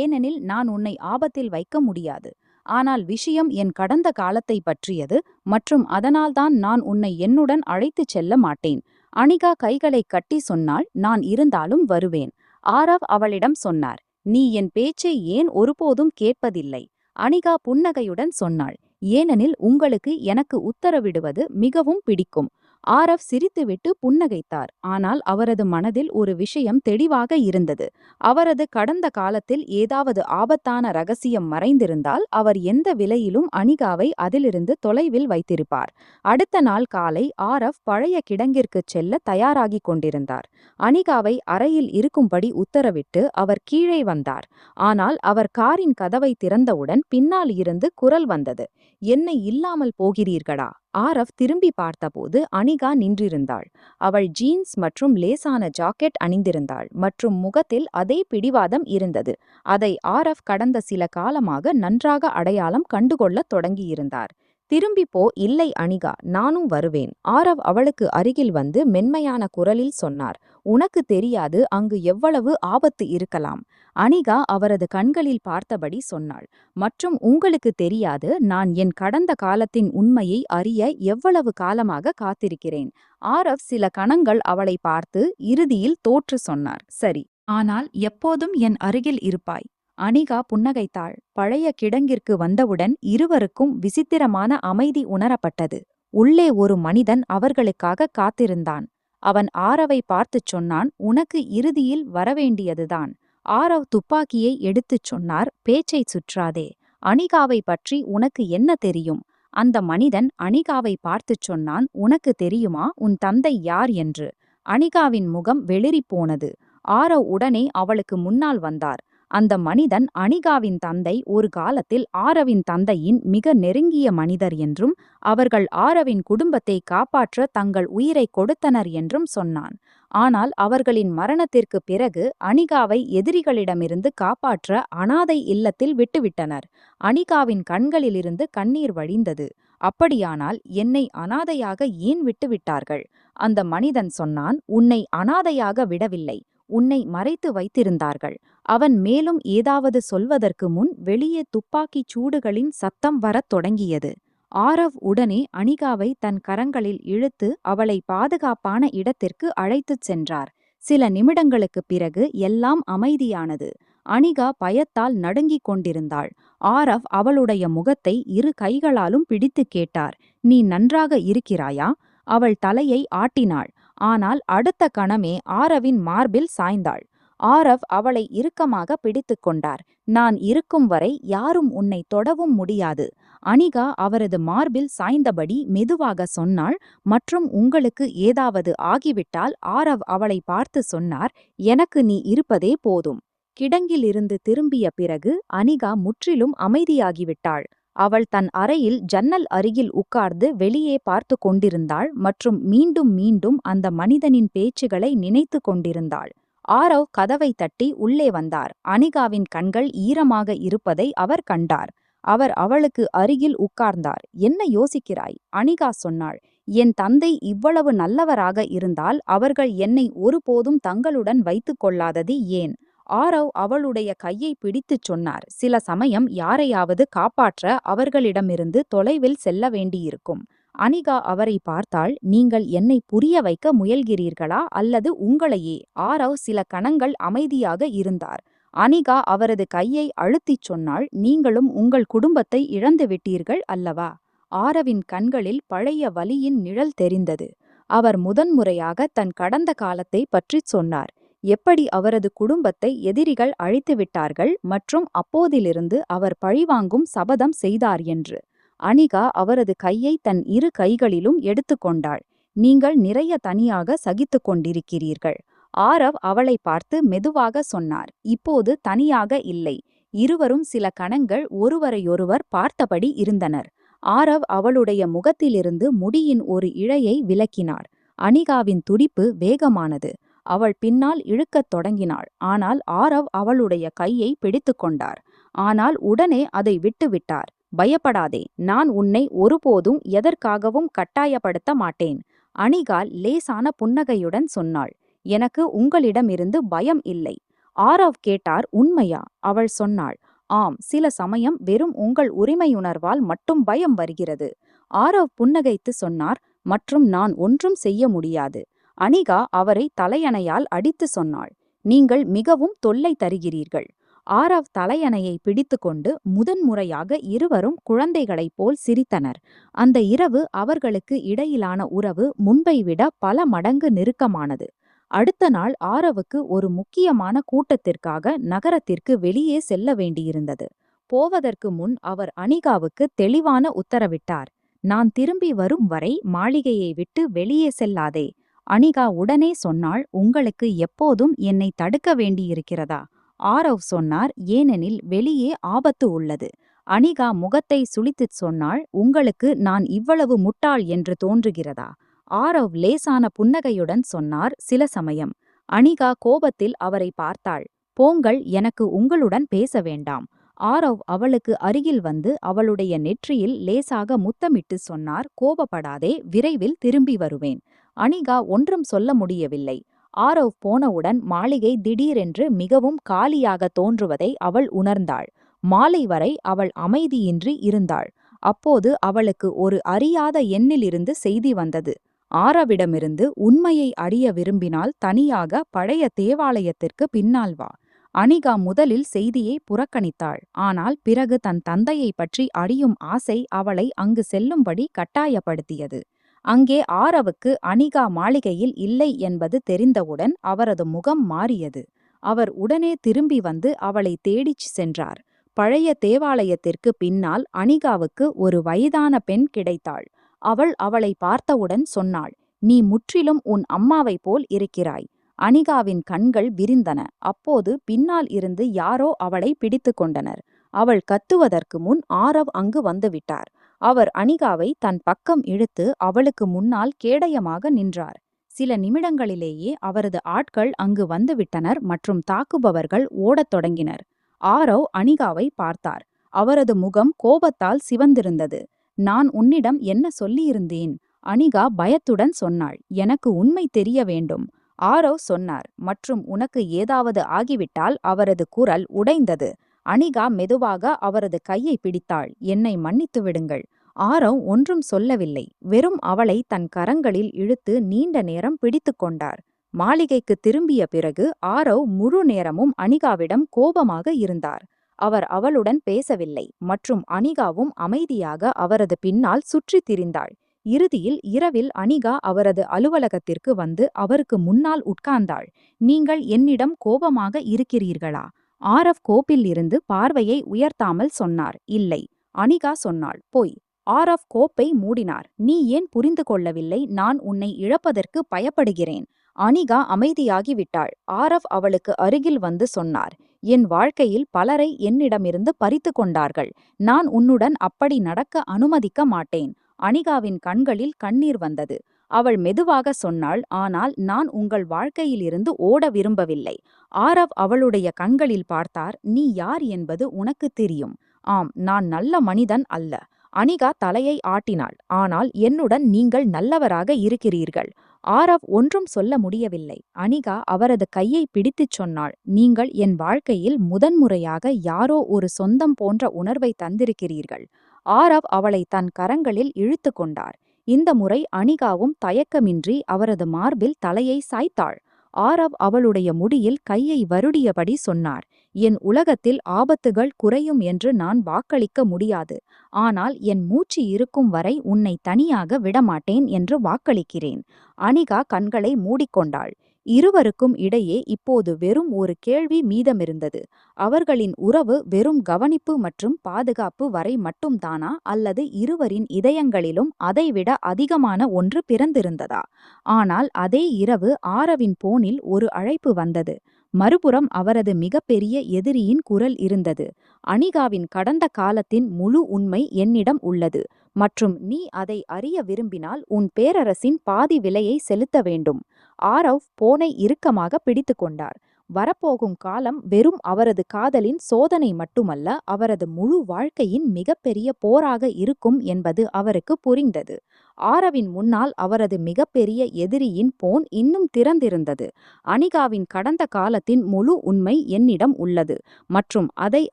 ஏனெனில் நான் உன்னை ஆபத்தில் வைக்க முடியாது. ஆனால் விஷயம் என் கடந்த காலத்தை பற்றியது மற்றும் அதனால்தான் நான் உன்னை என்னுடன் அழைத்துச் செல்ல மாட்டேன். அனிகா கைகளை கட்டி சொன்னாள், நான் இருந்தாலும் வருவேன். ஆரவ் அவளிடம் சொன்னார், நீ என் பேச்சை ஏன் ஒருபோதும் கேட்பதில்லை? அனிகா புன்னகையுடன் சொன்னாள், ஏனெனில் உங்களுக்கு எனக்கு உத்தரவிடுவது மிகவும் பிடிக்கும். ஆரவ் சிரித்துவிட்டு புன்னகைத்தார். ஆனால் அவரது மனதில் ஒரு விஷயம் தெளிவாக இருந்தது. அவரது கடந்த காலத்தில் ஏதாவது ஆபத்தான ரகசியம் மறைந்திருந்தால் அவர் எந்த விலையிலும் அனிகாவை அதிலிருந்து தொலைவில் வைத்திருப்பார். அடுத்த நாள் காலை ஆரவ் பழைய கிடங்கிற்குச் செல்ல தயாராகிக் கொண்டிருந்தார். அனிகாவை அறையில் இருக்கும்படி உத்தரவிட்டு அவர் கீழே வந்தார். ஆனால் அவர் காரின் கதவை திறந்தவுடன் பின்னால் இருந்து குரல் வந்தது, என்னை இல்லாமல் போகிறீர்களா? ஆரவ் திரும்பி பார்த்தபோது அனிகா நின்றிருந்தாள். அவள் ஜீன்ஸ் மற்றும் லேசான ஜாக்கெட் அணிந்திருந்தாள் மற்றும் முகத்தில் அதே பிடிவாதம் இருந்தது. அதை ஆரவ் கடந்த சில காலமாக நன்றாக அடையாளம் கண்டுகொள்ளத் தொடங்கியிருந்தார். திரும்பி போ. இல்லை அனிகா, நானும் வருவேன். ஆரவ் அவளுக்கு அருகில் வந்து மென்மையான குரலில் சொன்னார், உனக்கு தெரியாது அங்கு எவ்வளவு ஆபத்து இருக்கலாம். அனிகா அவரது கண்களில் பார்த்தபடி சொன்னாள், மற்றும் உங்களுக்கு தெரியாது நான் என் கடந்த காலத்தின் உண்மையை அறிய எவ்வளவு காலமாக காத்திருக்கிறேன். ஆரவ் சில கணங்கள் அவளை பார்த்து இறுதியில் தோற்று சொன்னார், சரி, ஆனால் எப்போதும் என் அருகில் இருப்பாய். அனிகா புன்னகைத்தாள். பழைய கிடங்கிற்கு வந்தவுடன் இருவருக்கும் விசித்திரமான அமைதி உணரப்பட்டது. உள்ளே ஒரு மனிதன் அவர்களுக்காக காத்திருந்தான். அவன் ஆரவை பார்த்துச் சொன்னான், உனக்கு இறுதியில் வரவேண்டியதுதான். ஆரவ் துப்பாக்கியை எடுத்துச் சொன்னார், பேச்சைச் சுற்றாதே. அனிகாவை பற்றி உனக்கு என்ன தெரியும்? அந்த மனிதன் அனிகாவை பார்த்துச் சொன்னான், உனக்கு தெரியுமா உன் தந்தை யார் என்று? அனிகாவின் முகம் வெளிறிப்போனது. ஆரவ் உடனே அவளுக்கு முன்னால் வந்தார். அந்த மனிதன் அனிகாவின் தந்தை ஒரு காலத்தில் ஆரவின் தந்தையின் மிக நெருங்கிய மனிதர் என்றும் அவர்கள் ஆரவின் குடும்பத்தை காப்பாற்ற தங்கள் உயிரை கொடுத்தனர் என்றும் சொன்னான். ஆனால் அவர்களின் மரணத்திற்கு பிறகு அனிகாவை எதிரிகளிடமிருந்து காப்பாற்ற அனாதை இல்லத்தில் விட்டுவிட்டனர். அனிகாவின் கண்களிலிருந்து கண்ணீர் வழிந்தது. அப்படியானால் என்னை அனாதையாக ஏன் விட்டுவிட்டார்கள்? அந்த மனிதன் சொன்னான், உன்னை அனாதையாக விடவில்லை, உன்னை மறைத்து வைத்திருந்தார்கள். அவன் மேலும் ஏதாவது சொல்வதற்கு முன் வெளியே துப்பாக்கிச் சூடுகளின் சத்தம் வரத் தொடங்கியது. ஆரவ் உடனே அனிகாவை தன் கரங்களில் இழுத்து அவளை பாதுகாப்பான இடத்திற்கு அழைத்துச் சென்றார். சில நிமிடங்களுக்குப் பிறகு எல்லாம் அமைதியானது. அனிகா பயத்தால் நடுங்கிக் கொண்டிருந்தாள். ஆரவ் அவளுடைய முகத்தை இரு கைகளாலும் பிடித்து கேட்டார், நீ நன்றாக இருக்கிறாயா? அவள் தலையை ஆட்டினாள். ஆனால் அடுத்த கணமே ஆரவின் மார்பில் சாய்ந்தாள். ஆரவ் அவளை இறுக்கமாக பிடித்து கொண்டார். நான் இருக்கும் வரை யாரும் உன்னை தொடவும் முடியாது. அனிகா அவரது மார்பில் சாய்ந்தபடி மெதுவாக சொன்னாள், மற்றும் உங்களுக்கு ஏதாவது ஆகிவிட்டால்? ஆரவ் அவளை பார்த்து சொன்னார், எனக்கு நீ இருப்பதே போதும். கிடங்கிலிருந்து திரும்பிய பிறகு அனிகா முற்றிலும் அமைதியாகிவிட்டாள். அவள் தன் அறையில் ஜன்னல் அருகில் உட்கார்ந்து வெளியே பார்த்து கொண்டிருந்தாள் மற்றும் மீண்டும் மீண்டும் அந்த மனிதனின் பேச்சுகளை நினைத்து கொண்டிருந்தாள். ஆரவ் கதவை தட்டி உள்ளே வந்தார். அனிகாவின் கண்கள் ஈரமாக இருப்பதை அவர் கண்டார். அவர் அவளுக்கு அருகில் உட்கார்ந்தார். என்ன யோசிக்கிறாய்? அனிகா சொன்னாள், என் தந்தை இவ்வளவு நல்லவராக இருந்தால் அவர்கள் என்னை ஒருபோதும் தங்களுடன் வைத்துக் கொள்ளாதது ஏன்? ஆரவ் அவளுடைய கையை பிடித்துச் சொன்னார், சில சமயம் யாரையாவது காப்பாற்ற அவர்களிடமிருந்து தொலைவில் செல்ல வேண்டியிருக்கும். அனிகா அவரை பார்த்தாள், நீங்கள் என்னை புரிய வைக்க முயல்கிறீர்களா அல்லது உங்களையே? ஆரவ் சில கணங்கள் அமைதியாக இருந்தார். அனிகா அவரது கையை அழுத்திச் சொன்னாள், நீங்களும் உங்கள் குடும்பத்தை இழந்து விட்டீர்கள் அல்லவா? ஆரவின் கண்களில் பழைய வலியின் நிழல் தெரிந்தது. அவர் முதன்முறையாக தன் கடந்த காலத்தை பற்றிச் சொன்னார். எப்படி அவரது குடும்பத்தை எதிரிகள் அழித்துவிட்டார்கள் மற்றும் அப்போதிலிருந்து அவர் பழிவாங்கும் சபதம் செய்தார் என்று. அனிகா அவரது கையை தன் இரு கைகளிலும் எடுத்துக்கொண்டாள். நீங்கள் நிறைய தனியாக சகித்துக் கொண்டிருக்கிறீர்கள். ஆரவ் அவளை பார்த்து மெதுவாக சொன்னார். இப்போது தனியாக இல்லை. இருவரும் சில கணங்கள் ஒருவரையொருவர் பார்த்தபடி இருந்தனர். ஆரவ் அவளுடைய முகத்திலிருந்து முடியின் ஒரு இழையை விலக்கினார். அனிகாவின் துடிப்பு வேகமானது. அவள் பின்னால் இழுக்கத் தொடங்கினாள். ஆனால் ஆரவ் அவளுடைய கையை பிடித்து கொண்டார். ஆனால் உடனே அதை விட்டுவிட்டார். பயப்படாதே, நான் உன்னை ஒருபோதும் எதற்காகவும் கட்டாயப்படுத்த மாட்டேன். அனிகா லேசான புன்னகையுடன் சொன்னாள். எனக்கு உங்களிடமிருந்து பயம் இல்லை. ஆரவ் கேட்டார். உண்மையா? அவள் சொன்னாள். ஆம், சில சமயம் வெறும் உங்கள் உரிமையுணர்வால் மட்டும் பயம் வருகிறது. ஆரவ் புன்னகைத்து சொன்னார். மற்றும் நான் ஒன்றும் செய்ய முடியாது. அனிகா அவரை தலையணையால் அடித்து சொன்னாள். நீங்கள் மிகவும் தொல்லை தருகிறீர்கள். ஆரவ் தலையணையை பிடித்துக்கொண்டு முதன்முறையாக இருவரும் குழந்தைகளைப் போல் சிரித்தனர். அந்த இரவு அவர்களுக்கு இடையிலான உறவு முன்பை விட பல மடங்கு நெருக்கமானது. அடுத்த நாள் ஆரவுக்கு ஒரு முக்கியமான கூட்டத்திற்காக நகரத்திற்கு வெளியே செல்ல வேண்டியிருந்தது. போவதற்கு முன் அவர் அனிகாவுக்கு தெளிவான உத்தரவிட்டார். நான் திரும்பி வரும் வரை மாளிகையை விட்டு வெளியே செல்லாதே. அனிகா உடனே சொன்னாள். உங்களுக்கு எப்போதும் என்னை தடுக்க வேண்டியிருக்கிறதா? ஆரவ் சொன்னார். ஏனெனில் வெளியே ஆபத்து உள்ளது. அனிகா முகத்தை சுளித்துச் சொன்னாள். உங்களுக்கு நான் இவ்வளவு முட்டாள் என்று தோன்றுகிறதா? ஆரவ் லேசான புன்னகையுடன் சொன்னார். சில சமயம். அனிகா கோபத்தில் அவரை பார்த்தாள். போங்கள், எனக்கு உங்களுடன் பேச வேண்டாம். ஆரவ் அவளுக்கு அருகில் வந்து அவளுடைய நெற்றியில் லேசாக முத்தமிட்டு சொன்னார். கோபப்படாதே, விரைவில் திரும்பி வருவேன். அனிகா ஒன்றும் சொல்ல முடியவில்லை. ஆரவ் போனவுடன் மாளிகை திடீரென்று மிகவும் காலியாக தோன்றுவதை அவள் உணர்ந்தாள். மாலை வரை அவள் அமைதியின்றி இருந்தாள். அப்போது அவளுக்கு ஒரு அறியாத எண்ணிலிருந்து செய்தி வந்தது. ஆரவிடமிருந்து உண்மையை அறிய விரும்பினால் தனியாக பழைய தேவாலயத்திற்கு பின்னால் வா. அனிகா முதலில் செய்தியை புறக்கணித்தாள். ஆனால் பிறகு தன் தந்தையை பற்றி அறியும் ஆசை அவளை அங்கு செல்லும்படி கட்டாயப்படுத்தியது. அங்கே ஆரவுக்கு அனிகா மாளிகையில் இல்லை என்பது தெரிந்தவுடன் அவரது முகம் மாறியது. அவர் உடனே திரும்பி வந்து அவளை தேடிச் சென்றார். பழைய தேவாலயத்திற்கு பின்னால் அனிகாவுக்கு ஒரு வயதான பெண் கிடைத்தாள். அவள் அவளை பார்த்தவுடன் சொன்னாள். நீ முற்றிலும் உன் அம்மாவைப் போல் இருக்கிறாய். அனிகாவின் கண்கள் விரிந்தன. அப்போது பின்னால் இருந்து யாரோ அவளை பிடித்து கொண்டனர். அவள் கத்துவதற்கு முன் ஆரவ் அங்கு வந்துவிட்டார். அவர் அனிகாவை தன் பக்கம் இழுத்து அவளுக்கு முன்னால் கேடயமாக நின்றார். சில நிமிடங்களிலேயே அவரது ஆட்கள் அங்கு வந்துவிட்டனர் மற்றும் தாக்குபவர்கள் ஓடத் தொடங்கினர். ஆரவ் அனிகாவை பார்த்தார். அவரது முகம் கோபத்தால் சிவந்திருந்தது. நான் உன்னிடம் என்ன சொல்லியிருந்தேன்? அனிகா பயத்துடன் சொன்னாள். எனக்கு உண்மை தெரிய வேண்டும். ஆரவ் சொன்னார். மற்றும் உனக்கு ஏதாவது ஆகிவிட்டால் அவரது குரல் உடைந்தது. அனிகா மெதுவாக அவரது கையை பிடித்தாள். என்னை மன்னித்து விடுங்கள். ஆரவ் ஒன்றும் சொல்லவில்லை. வெறும் அவளை தன் கரங்களில் இழுத்து நீண்ட நேரம் பிடித்து கொண்டார். மாளிகைக்கு திரும்பிய பிறகு ஆரவ் முழு நேரமும் அனிகாவிடம் கோபமாக இருந்தார். அவர் அவளுடன் பேசவில்லை மற்றும் அனிகாவும் அமைதியாக அவரது பின்னால் சுற்றித் திரிந்தாள். இறுதியில் இரவில் அனிகா அவரது அலுவலகத்திற்கு வந்து அவருக்கு முன்னால் உட்கார்ந்தாள். நீங்கள் என்னிடம் கோபமாக இருக்கிறீர்களா? ஆரவ் கோப்பில் இருந்து பார்வையை உயர்த்தாமல் சொன்னார். இல்லை. அனிகா சொன்னாள். பொய். ஆரவ் கோப்பை மூடினார். நீ ஏன் புரிந்து கொள்ளவில்லை? நான் உன்னை இழப்பதற்கு பயப்படுகிறேன். அனிகா அமைதியாகிவிட்டாள். ஆரவ் அவளுக்கு அருகில் வந்து சொன்னார். என் வாழ்க்கையில் பலரை என்னிடமிருந்து பறித்து கொண்டார்கள். நான் உன்னுடன் அப்படி நடக்க அனுமதிக்க மாட்டேன். அனிகாவின் கண்களில் கண்ணீர் வந்தது. அவள் மெதுவாக சொன்னாள். ஆனால் நான் உங்கள் வாழ்க்கையிலிருந்து ஓட விரும்பவில்லை. ஆரவ் அவளுடைய கண்களில் பார்த்தார். நீ யார் என்பது உனக்கு தெரியும். ஆம், நான் நல்ல மனிதன் அல்ல. அனிகா தலையை ஆட்டினாள். ஆனால் என்னுடன் நீங்கள் நல்லவராக இருக்கிறீர்கள். ஆரவ் ஒன்றும் சொல்ல முடியவில்லை. அனிகா அவரது கையை பிடித்துச் சொன்னாள். நீங்கள் என் வாழ்க்கையில் முதன்முறையாக யாரோ ஒரு சொந்தம் போன்ற உணர்வை தந்திருக்கிறீர்கள். ஆரவ் அவளை தன் கரங்களில் இழுத்து கொண்டார். இந்த முறை அனிகாவும் தயக்கமின்றி அவரது மார்பில் தலையை சாய்த்தாள். ஆரவ் அவளுடைய முடியில் கையை வருடியபடி சொன்னார். என் உலகத்தில் ஆபத்துகள் குறையும் என்று நான் வாக்களிக்க முடியாது. ஆனால் என் மூச்சு இருக்கும் வரை உன்னை தனியாக விடமாட்டேன் என்று வாக்களிக்கிறேன். அனிகா கண்களை மூடிக்கொண்டாள். இருவருக்கும் இடையே இப்போது வெறும் ஒரு கேள்வி மீதமிருந்தது. அவர்களின் உறவு வெறும் கவனிப்பு மற்றும் பாதுகாப்பு வரை மட்டும்தானா, அல்லது இருவரின் இதயங்களிலும் அதைவிட அதிகமான ஒன்று பிறந்திருந்ததா? ஆனால் அதே இரவு ஆரவின் போனில் ஒரு அழைப்பு வந்தது. மறுபுறம் அவரது மிகப்பெரிய எதிரியின் குரல் இருந்தது. அனிகாவின் கடந்த காலத்தின் முழு உண்மை என்னிடம் உள்ளது, மற்றும் நீ அதை அறிய விரும்பினால் உன் பேரரசின் பாதி விலையை செலுத்த வேண்டும். ஆரவ் போனை இறுக்கமாக பிடித்து கொண்டார். வரப்போகும் காலம் வெறும் அவரது காதலின் சோதனை மட்டுமல்ல, அவரது முழு வாழ்க்கையின் மிகப்பெரிய போராக இருக்கும் என்பது அவருக்கு புரிந்தது. ஆரவின் முன்னால் அவரது மிகப்பெரிய எதிரியின் போன் இன்னும் திறந்திருந்தது. அனிகாவின் கடந்த காலத்தின் முழு உண்மை என்னிடம் உள்ளது, மற்றும் அதை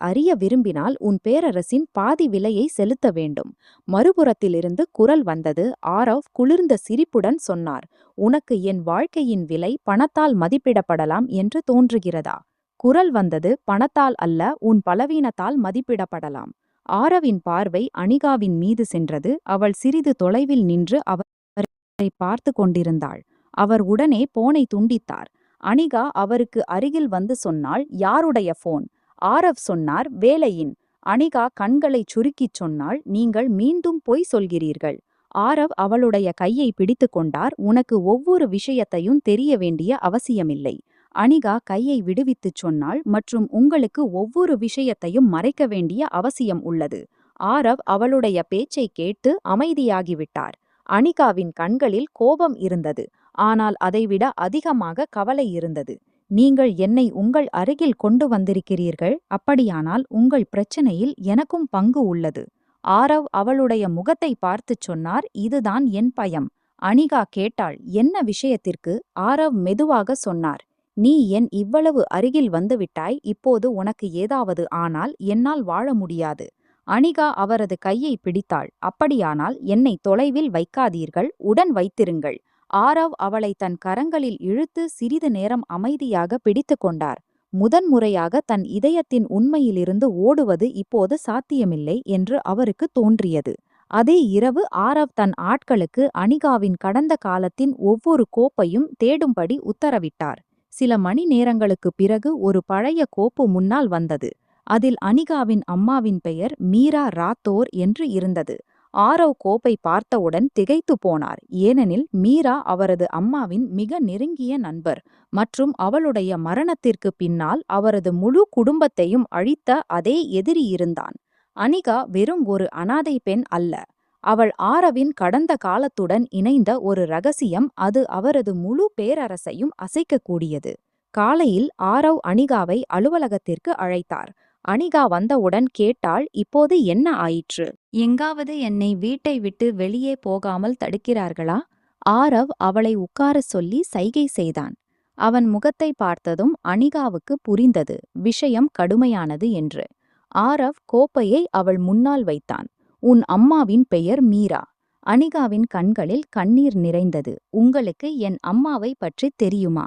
அறிய விரும்பினால் உன் பேரரசின் பாதி விலையை செலுத்த வேண்டும். மறுபுறத்திலிருந்து குரல் வந்தது. ஆரவ் குளிர்ந்த சிரிப்புடன் சொன்னார், உனக்கு என் வாழ்க்கையின் விலை பணத்தால் மதிப்பிடப்படலாம் என்று தோன்றுகிறதா? குரல் வந்தது, பணத்தால் அல்ல, உன் பலவீனத்தால் மதிப்பிடப்படலாம். ஆரவின் பார்வை அனிகாவின் மீது சென்றது. அவள் சிறிது தொலைவில் நின்று அவரை பார்த்து கொண்டிருந்தாள். அவர் உடனே போனை துண்டித்தார். அனிகா அவருக்கு அருகில் வந்து சொன்னாள், யாருடைய போன்? ஆரவ் சொன்னார், வேலையின். அனிகா கண்களைச் சுருக்கிச் சொன்னாள், நீங்கள் மீண்டும் பொய் சொல்கிறீர்கள். ஆரவ் அவளுடைய கையை பிடித்து கொண்டார். உனக்கு ஒவ்வொரு விஷயத்தையும் தெரிய வேண்டிய அவசியமில்லை. அனிகா கையை விடுவித்துச் சொன்னாள், மற்றும் உங்களுக்கு ஒவ்வொரு விஷயத்தையும் மறைக்க வேண்டிய அவசியம் உள்ளது. ஆரவ் அவளுடைய பேச்சை கேட்டு அமைதியாகிவிட்டார். அனிகாவின் கண்களில் கோபம் இருந்தது, ஆனால் அதைவிட அதிகமாக கவலை இருந்தது. நீங்கள் என்னை உங்கள் அருகில் கொண்டு வந்திருக்கிறீர்கள், அப்படியானால் உங்கள் பிரச்சனையில் எனக்கும் பங்கு உள்ளது. ஆரவ் அவளுடைய முகத்தை பார்த்துச் சொன்னார், இதுதான் என் பயம். அனிகா கேட்டாள், என்ன விஷயத்திற்கு? ஆரவ் மெதுவாக சொன்னார், நீ என் இவ்வளவு அருகில் வந்துவிட்டாய், இப்போது உனக்கு ஏதாவது ஆனால் என்னால் வாழ முடியாது. அனிகா அவரது கையை பிடித்தாள். அப்படியானால் என்னை தொலைவில் வைக்காதீர்கள், உடன் வைத்திருங்கள். ஆரவ் அவளை தன் கரங்களில் இழுத்து சிறிது நேரம் அமைதியாக பிடித்து கொண்டார். முதன்முறையாக தன் இதயத்தின் உண்மையிலிருந்து ஓடுவது இப்போது சாத்தியமில்லை என்று அவருக்கு தோன்றியது. அதே இரவு ஆரவ் தன் ஆட்களுக்கு அனிகாவின் கடந்த காலத்தின் ஒவ்வொரு கோப்பையும் தேடும்படி உத்தரவிட்டார். சில மணி நேரங்களுக்குப் பிறகு ஒரு பழைய கோப்பு முன்னால் வந்தது. அதில் அனிகாவின் அம்மாவின் பெயர் மீரா ராத்தோர் என்று இருந்தது. ஆரவ் கோப்பை பார்த்தவுடன் திகைத்து போனார், ஏனெனில் மீரா அவரது அம்மாவின் மிக நெருங்கிய நண்பர், மற்றும் அவளுடைய மரணத்திற்கு பின்னால் அவரது முழு குடும்பத்தையும் அழித்த அதே எதிரி இருந்தான். அனிகா வெறும் ஒரு அனாதை பெண் அல்ல. அவள் ஆரவின் கடந்த காலத்துடன் இணைந்த ஒரு ரகசியம், அது அவரது முழு பேரரசையும் அசைக்கக்கூடியது. காலையில் ஆரவ் அனிகாவை அலுவலகத்திற்கு அழைத்தார். அனிகா வந்தவுடன் கேட்டாள், இப்போது என்ன ஆயிற்று? எங்காவது என்னை வீட்டை விட்டு வெளியே போகாமல் தடுக்கிறார்களா? ஆரவ் அவளை உட்காரச் சொல்லி சைகை செய்தான். அவன் முகத்தை பார்த்ததும் அனிகாவுக்கு புரிந்தது, விஷயம் கடுமையானது என்று. ஆரவ் கோப்பையை அவள் முன்னால் வைத்தான். உன் அம்மாவின் பெயர் மீரா. அனிகாவின் கண்களில் கண்ணீர் நிறைந்தது. உங்களுக்கு என் அம்மாவை பற்றி தெரியுமா?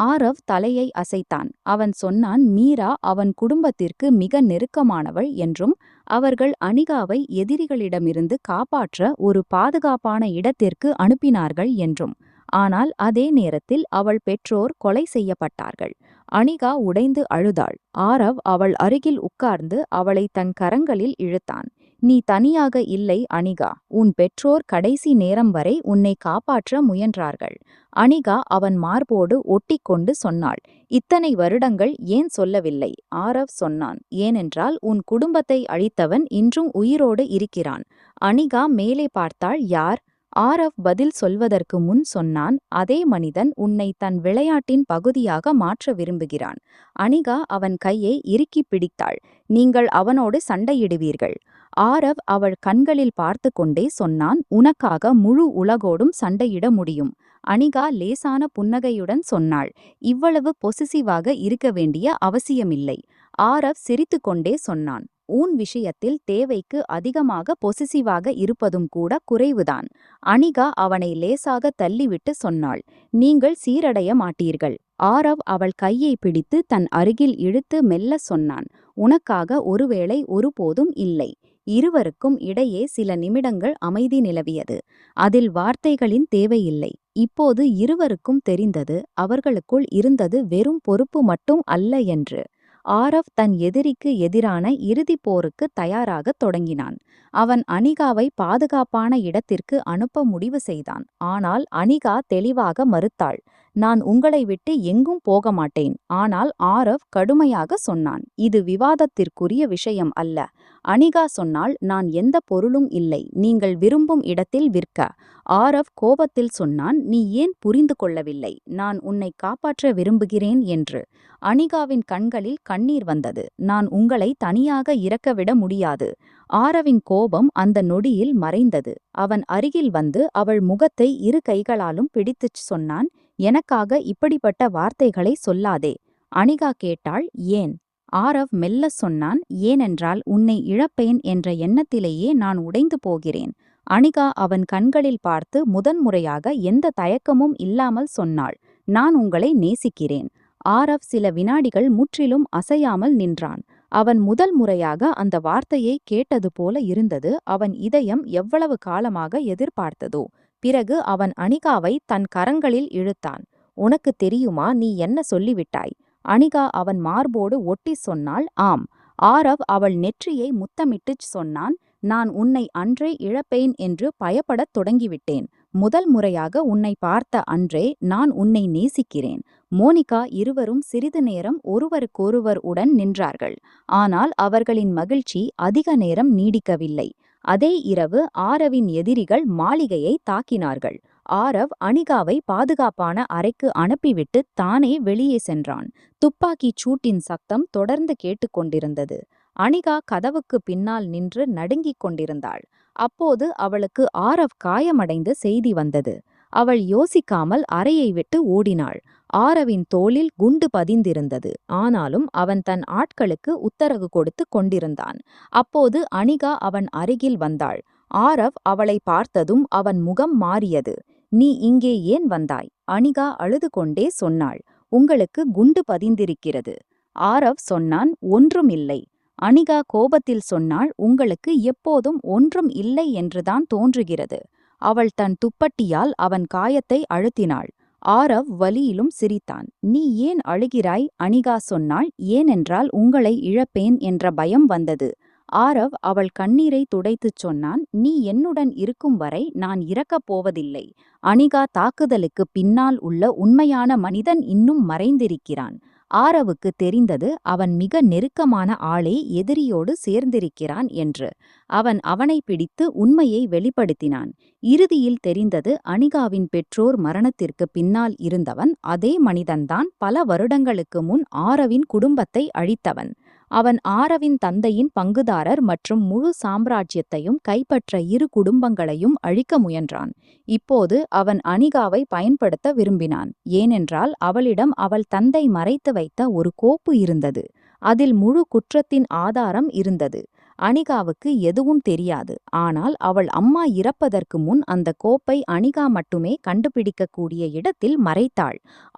ஆரவ் தலையை அசைத்தான். அவன் சொன்னான், மீரா அவன் குடும்பத்திற்கு மிக நெருக்கமானவள் என்றும் அவர்கள் அனிகாவை எதிரிகளிடமிருந்து காப்பாற்ற ஒரு பாதுகாப்பான இடத்திற்கு அனுப்பினார்கள் என்றும். ஆனால் அதே நேரத்தில் அவள் பெற்றோர் கொலை செய்யப்பட்டார்கள். அனிகா உடைந்து அழுதாள். ஆரவ் அவள் அருகில் உட்கார்ந்து அவளை தன் கரங்களில் இழுத்தான். நீ தனியாக இல்லை அனிகா, உன் பெற்றோர் கடைசி நேரம் வரை உன்னை காப்பாற்ற முயன்றார்கள். அனிகா அவன் மார்போடு ஒட்டிக்கொண்டு சொன்னாள், இத்தனை வருடங்கள் ஏன் சொல்லவில்லை? ஆரவ் சொன்னான், ஏனென்றால் உன் குடும்பத்தை அழித்தவன் இன்றும் உயிரோடு இருக்கிறான். அனிகா மேலே பார்த்தாள். யார்? ஆரவ் பதில் சொல்வதற்கு முன் சொன்னான், அதே மனிதன் உன்னை தன் விளையாட்டின் பகுதியாக மாற்ற விரும்புகிறான். அனிகா அவன் கையை இறுக்கி பிடித்தாள். நீங்கள் அவனோடு சண்டையிடுவீர்கள். ஆரவ் அவள் கண்களில் பார்த்து கொண்டே சொன்னான், உனக்காக முழு உலகோடும் சண்டையிட முடியும். அனிகா லேசான புன்னகையுடன் சொன்னாள், இவ்வளவு பொசிசிவாக இருக்க வேண்டிய அவசியமில்லை. ஆரவ் சிரித்து கொண்டே சொன்னான், உன் விஷயத்தில் தேவைக்கு அதிகமாக பொசிசிவாக இருப்பதும் கூட குறைவுதான். அனிகா அவனை லேசாக தள்ளிவிட்டு சொன்னாள், நீங்கள் சீரடைய மாட்டீர்கள். ஆரவ் அவள் கையை பிடித்து தன் அருகில் இழுத்து மெல்ல சொன்னான், உனக்காக ஒருவேளை ஒருபோதும் இல்லை. இருவருக்கும் இடையே சில நிமிடங்கள் அமைதி நிலவியது. அதில் வார்த்தைகளின் தேவையில்லை, இப்போது இருவருக்கும் தெரிந்தது அவர்களுக்குள் இருந்தது வெறும் பொறுப்பு மட்டும் அல்ல என்று. ஆரவ் தன் எதிரிக்கு எதிரான இறுதிப் போருக்கு தயாராகத் தொடங்கினான். அவன் அனிகாவை பாதுகாப்பான இடத்திற்கு அனுப்ப முடிவு செய்தான். ஆனால் அனிகா தெளிவாக மறுத்தாள். நான் உங்களை விட்டு எங்கும் போக மாட்டேன். ஆனால் ஆரவ் கடுமையாக சொன்னான். இது விவாதத்திற்குரிய விஷயம் அல்ல. அனிகா சொன்னாள், நான் எந்த பொருளும் இல்லை. நீங்கள் விரும்பும் இடத்தில் விற்க. ஆரவ் கோபத்தில் சொன்னான், நீ ஏன் புரிந்து கொள்ளவில்லை? நான் உன்னை காப்பாற்ற விரும்புகிறேன் என்று. அனிகாவின் கண்களில் கண்ணீர் வந்தது. நான் உங்களை தனியாக இறக்கவிட முடியாது. ஆரவின் கோபம் அந்த நொடியில் மறைந்தது. அவன் அருகில் வந்து அவள் முகத்தை இரு கைகளாலும் பிடித்துச் சொன்னான், எனக்காக இப்படிப்பட்ட வார்த்தைகளை சொல்லாதே. அனிகா கேட்டாள், ஏன்? ஆரவ் மெல்ல சொன்னான், ஏனென்றால் உன்னை இழப்பேன் என்ற எண்ணத்திலேயே நான் உடைந்து போகிறேன். அனிகா அவன் கண்களில் பார்த்து முதன்முறையாக எந்த தயக்கமும் இல்லாமல் சொன்னாள், நான் உங்களை நேசிக்கிறேன். ஆரவ் சில வினாடிகள் முற்றிலும் அசையாமல் நின்றான். அவன் முதல் முறையாக அந்த வார்த்தையை கேட்டது போல இருந்தது. அவன் இதயம் எவ்வளவு காலமாக எதிர்பார்த்ததோ. பிறகு அவன் அனிகாவை தன் கரங்களில் இழுத்தான். உனக்கு தெரியுமா, நீ என்ன சொல்லிவிட்டாய்? அனிகா அவன் மார்போடு ஒட்டி சொன்னாள், ஆம். ஆரவ் அவள் நெற்றியை முத்தமிட்டுச் சொன்னான், நான் உன்னை அன்றே இழப்பேன் என்று பயப்படத் தொடங்கிவிட்டேன். முதல் முறையாக உன்னை பார்த்த அன்றே நான் உன்னை நேசிக்கிறேன். மோனிகா இருவரும் சிறிது நேரம் ஒருவருக்கொருவர் உடன் நின்றார்கள். ஆனால் அவர்களின் மகிழ்ச்சி அதிக நேரம் நீடிக்கவில்லை. அதே இரவு ஆரவின் எதிரிகள் மாளிகையை தாக்கினார்கள். ஆரவ் அனிகாவை பாதுகாப்பான அறைக்கு அனுப்பிவிட்டு தானே வெளியே சென்றான். துப்பாக்கிச் சூட்டின் சத்தம் தொடர்ந்து கேட்டுக்கொண்டிருந்தது. அனிகா கதவுக்கு பின்னால் நின்று நடுங்கிக் கொண்டிருந்தாள். அப்போது அவளுக்கு ஆரவ் காயமடைந்த செய்தி வந்தது. அவள் யோசிக்காமல் அறையை விட்டு ஓடினாள். ஆரவின் தோளில் குண்டு பதிந்திருந்தது. ஆனாலும் அவன் தன் ஆட்களுக்கு உத்தரவு கொடுத்து கொண்டிருந்தான். அப்போது அனிகா அவன் அருகில் வந்தாள். ஆரவ் அவளை பார்த்ததும் அவன் முகம் மாறியது. நீ இங்கே ஏன் வந்தாய்? அனிகா அழுது கொண்டே சொன்னாள், உங்களுக்கு குண்டு பதிந்திருக்கிறது. ஆரவ் சொன்னான், ஒன்றும் இல்லை. அனிகா கோபத்தில் சொன்னாள், உங்களுக்கு எப்போதும் ஒன்றும் இல்லை என்றுதான் தோன்றுகிறது. அவள் தன் துப்பட்டியால் அவன் காயத்தை அழுத்தினாள். ஆரவ் வலியிலும் சிரித்தான். நீ ஏன் அழுகிறாய்? அனிகா சொன்னாள், ஏனென்றால் உங்களை இழப்பேன் என்ற பயம் வந்தது. ஆரவ் அவள் கண்ணீரை துடைத்துச் சொன்னான், நீ என்னுடன் இருக்கும் வரை நான் இறக்கப் போவதில்லை. அனிகா தாக்குதலுக்கு பின்னால் உள்ள உண்மையான மனிதன் இன்னும் மறைந்திருக்கிறான். ஆரவுக்கு தெரிந்தது, அவன் மிக நெருக்கமான ஆளே எதிரியோடு சேர்ந்திருக்கிறான் என்று. அவன் அவனை பிடித்து உண்மையை வெளிப்படுத்தினான். இறுதியில் தெரிந்தது, அனிகாவின் பெற்றோர் மரணத்திற்கு பின்னால் இருந்தவன் அதே மனிதன்தான். பல வருடங்களுக்கு முன் ஆரவின் குடும்பத்தை அழித்தவன். அவன் ஆரவின் தந்தையின் பங்குதாரர் மற்றும் முழு சாம்ராஜ்யத்தையும் கைப்பற்ற இரு குடும்பங்களையும் அழிக்க முயன்றான். இப்போது அவன் அனிகாவை பயன்படுத்த விரும்பினான். ஏனென்றால் அவளிடம் அவள் தந்தை மறைத்து வைத்த ஒரு கோப்பு இருந்தது. அதில் முழு குற்றத்தின் ஆதாரம் இருந்தது. அனிகாவுக்கு எதுவும் தெரியாது. ஆனால் அவள் அம்மா இறப்பதற்கு முன் அந்த கோப்பை அனிகா மட்டுமே கண்டுபிடிக்கக்கூடிய இடத்தில் மறைத்தாள்.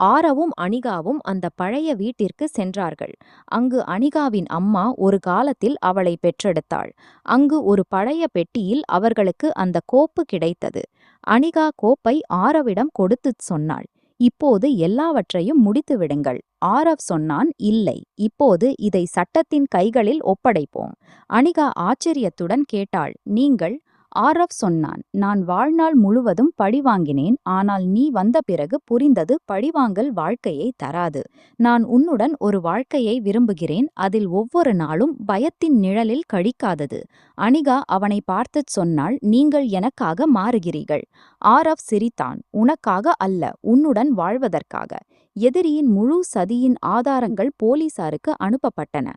ஆரவும் அனிகாவும் அந்த பழைய வீட்டிற்கு சென்றார்கள். அங்கு அனிகாவின் அம்மா ஒரு காலத்தில் அவளை பெற்றெடுத்தாள். அங்கு ஒரு பழைய பெட்டியில் அவர்களுக்கு அந்த கோப்பு கிடைத்தது. அனிகா கோப்பை ஆரவிடம் கொடுத்துச் சொன்னாள், இப்போது எல்லாவற்றையும் முடித்துவிடுங்கள். ஆரவ் சொன்னான், இல்லை, இப்போது இதை சட்டத்தின் கைகளில் ஒப்படைப்போம். அனிகா ஆச்சரியத்துடன் கேட்டாள், நீங்கள்? ஆரவ் சொன்னான், நான் வாழ்நாள் முழுவதும் பழிவாங்கினேன். ஆனால் நீ வந்த பிறகு புரிந்தது, பழிவாங்கல் வாழ்க்கையை தராது. நான் உன்னுடன் ஒரு வாழ்க்கையை விரும்புகிறேன், அதில் ஒவ்வொரு நாளும் பயத்தின் நிழலில் கழிக்காதது. அனிகா அவனை பார்த்துச் சொன்னாள், நீங்கள் எனக்காக மாறுகிறீர்கள். ஆரவ் சிரித்தான், உனக்காக அல்ல, உன்னுடன் வாழ்வதற்காக. எதிரியின் முழு சதியின் ஆதாரங்கள் போலீசாருக்கு அனுப்பப்பட்டன.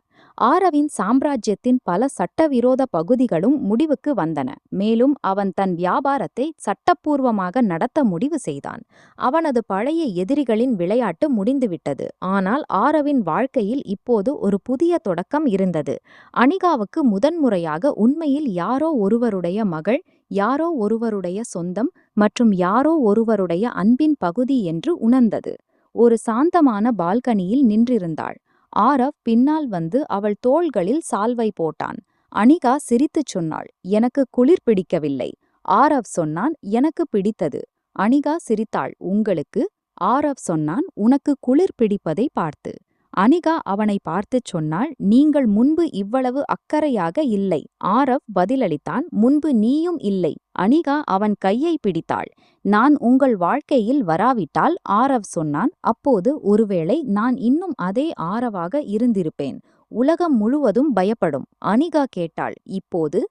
ஆரவின் சாம்ராஜ்யத்தின் பல சட்டவிரோத பகுதிகளும் முடிவுக்கு வந்தன. மேலும் அவன் தன் வியாபாரத்தை சட்டப்பூர்வமாக நடத்த முடிவு செய்தான். அவனது பழைய எதிரிகளின் விளையாட்டு முடிந்துவிட்டது. ஆனால் ஆரவின் வாழ்க்கையில் இப்போது ஒரு புதிய தொடக்கம் இருந்தது. அனிகாவுக்கு முதன்முறையாக உண்மையில் யாரோ ஒருவருடைய மகள், யாரோ ஒருவருடைய சொந்தம் மற்றும் யாரோ ஒருவருடைய அன்பின் பகுதி என்று உணர்ந்தது. ஒரு சாந்தமான பால்கனியில் நின்றிருந்தாள். ஆரவ் பின்னால் வந்து அவள் தோள்களில் சால்வை போட்டான். அனிகா சிரித்துச் சொன்னாள், எனக்கு குளிர் பிடிக்கவில்லை. ஆரவ் சொன்னான், எனக்கு பிடித்தது. அனிகா சிரித்தாள். உங்களுக்கு? ஆரவ் சொன்னான், உனக்கு குளிர் பிடிப்பதை பார்த்து. அனிகா அவனை பார்த்துச் சொன்னாள், நீங்கள் முன்பு இவ்வளவு அக்கறையாக இல்லை. ஆரவ் பதிலளித்தான், முன்பு நீயும் இல்லை. அனிகா அவன் கையை பிடித்தாள். நான் உங்கள் வாழ்க்கையில் வராவிட்டால்? ஆரவ் சொன்னான். அப்போது ஒருவேளை நான் இன்னும் அதே ஆரவாக இருந்திருப்பேன். உலகம் முழுவதும் பயப்படும். அனிகா கேட்டாள், இப்போது?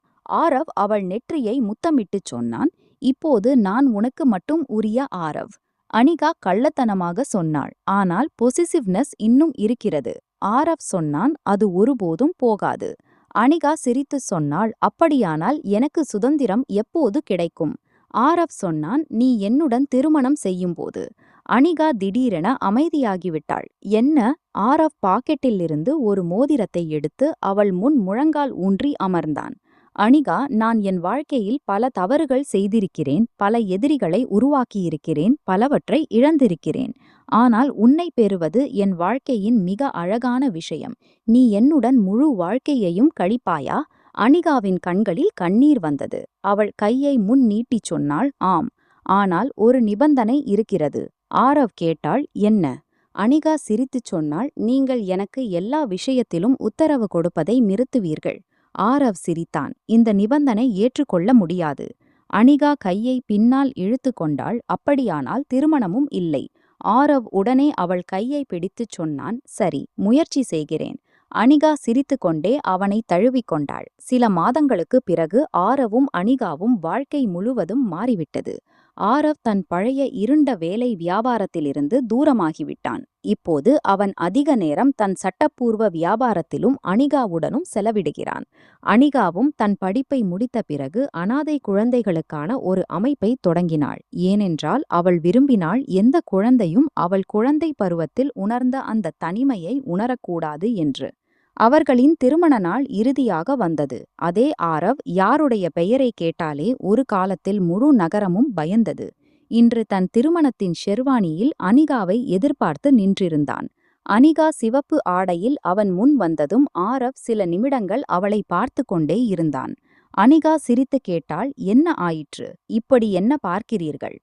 ஆரவ் அவள் நெற்றியை முத்தமிட்டுச் சொன்னான், இப்போது நான் உனக்கு மட்டும் உரிய ஆரவ். அனிகா கள்ளத்தனமாக சொன்னாள். ஆனால் பொசிசிவ்னஸ் இன்னும் இருக்கிறது. ஆரவ் சொன்னான், அது ஒருபோதும் போகாது. அனிகா சிரித்துச் சொன்னாள், அப்படியானால் எனக்கு சுதந்திரம் எப்போது கிடைக்கும்? ஆரவ் சொன்னான், நீ என்னுடன் திருமணம் செய்யும்போது. அனிகா திடீரென அமைதியாகிவிட்டாள். என்ன? ஆரவ் பாக்கெட்டிலிருந்து ஒரு மோதிரத்தை எடுத்து அவள் முன் முழங்கால் ஊன்றி அமர்ந்தான். அனிகா, நான் என் வாழ்க்கையில் பல தவறுகள் செய்திருக்கிறேன், பல எதிரிகளை உருவாக்கியிருக்கிறேன், பலவற்றை இழந்திருக்கிறேன். ஆனால் உன்னை பெறுவது என் வாழ்க்கையின் மிக அழகான விஷயம். நீ என்னுடன் முழு வாழ்க்கையையும் கழிப்பாயா? அனிகாவின் கண்களில் கண்ணீர் வந்தது. அவள் கையை முன் நீட்டிச் சொன்னாள், ஆம். ஆனால் ஒரு நிபந்தனை இருக்கிறது. ஆரவ் கேட்டாள், என்ன? அனிகா சிரித்துச் சொன்னாள், நீங்கள் எனக்கு எல்லா விஷயத்திலும் உத்தரவு கொடுப்பதை நிறுத்துவீர்கள். ஆரவ் சிரித்தான். இந்த நிபந்தனை ஏற்றுக்கொள்ள முடியாது. அனிகா கையை பின்னால் இழுத்து கொண்டாள். அப்படியானால் திருமணமும் இல்லை. ஆரவ் உடனே அவள் கையை பிடித்துச் சொன்னான், சரி, முயற்சி செய்கிறேன். அனிகா சிரித்துக்கொண்டே அவனை தழுவிக்கொண்டாள். சில மாதங்களுக்குப் பிறகு ஆரவும் அனிகாவும் வாழ்க்கை முழுவதும் மாறிவிட்டது. ஆரவ் தன் பழைய இருண்ட வேலை வியாபாரத்திலிருந்து தூரமாகிவிட்டான். இப்போது அவன் அதிக நேரம் தன் சட்டப்பூர்வ வியாபாரத்திலும் அனிகாவுடனும் செலவிடுகிறான். அனிகாவும் தன் படிப்பை முடித்த பிறகு அனாதை குழந்தைகளுக்கான ஒரு அமைப்பை தொடங்கினாள். ஏனென்றால் அவள் விரும்பினாள் எந்த குழந்தையும் அவள் குழந்தை பருவத்தில் உணர்ந்த அந்த தனிமையை உணரக்கூடாது என்று. அவர்களின் திருமண நாள் இறுதியாக வந்தது. அதே ஆரவ் யாருடைய பெயரை கேட்டாலே ஒரு காலத்தில் முழு நகரமும் பயந்தது. இன்று தன் திருமணத்தின் ஷெர்வானியில் அனிகாவை எதிர்பார்த்து நின்றிருந்தான். அனிகா சிவப்பு ஆடையில் அவன் முன் வந்ததும் ஆரவ் சில நிமிடங்கள் அவளை பார்த்து கொண்டே இருந்தான். அனிகா சிரித்து கேட்டாள், என்ன ஆயிற்று? இப்படி என்ன பார்க்கிறீர்கள்?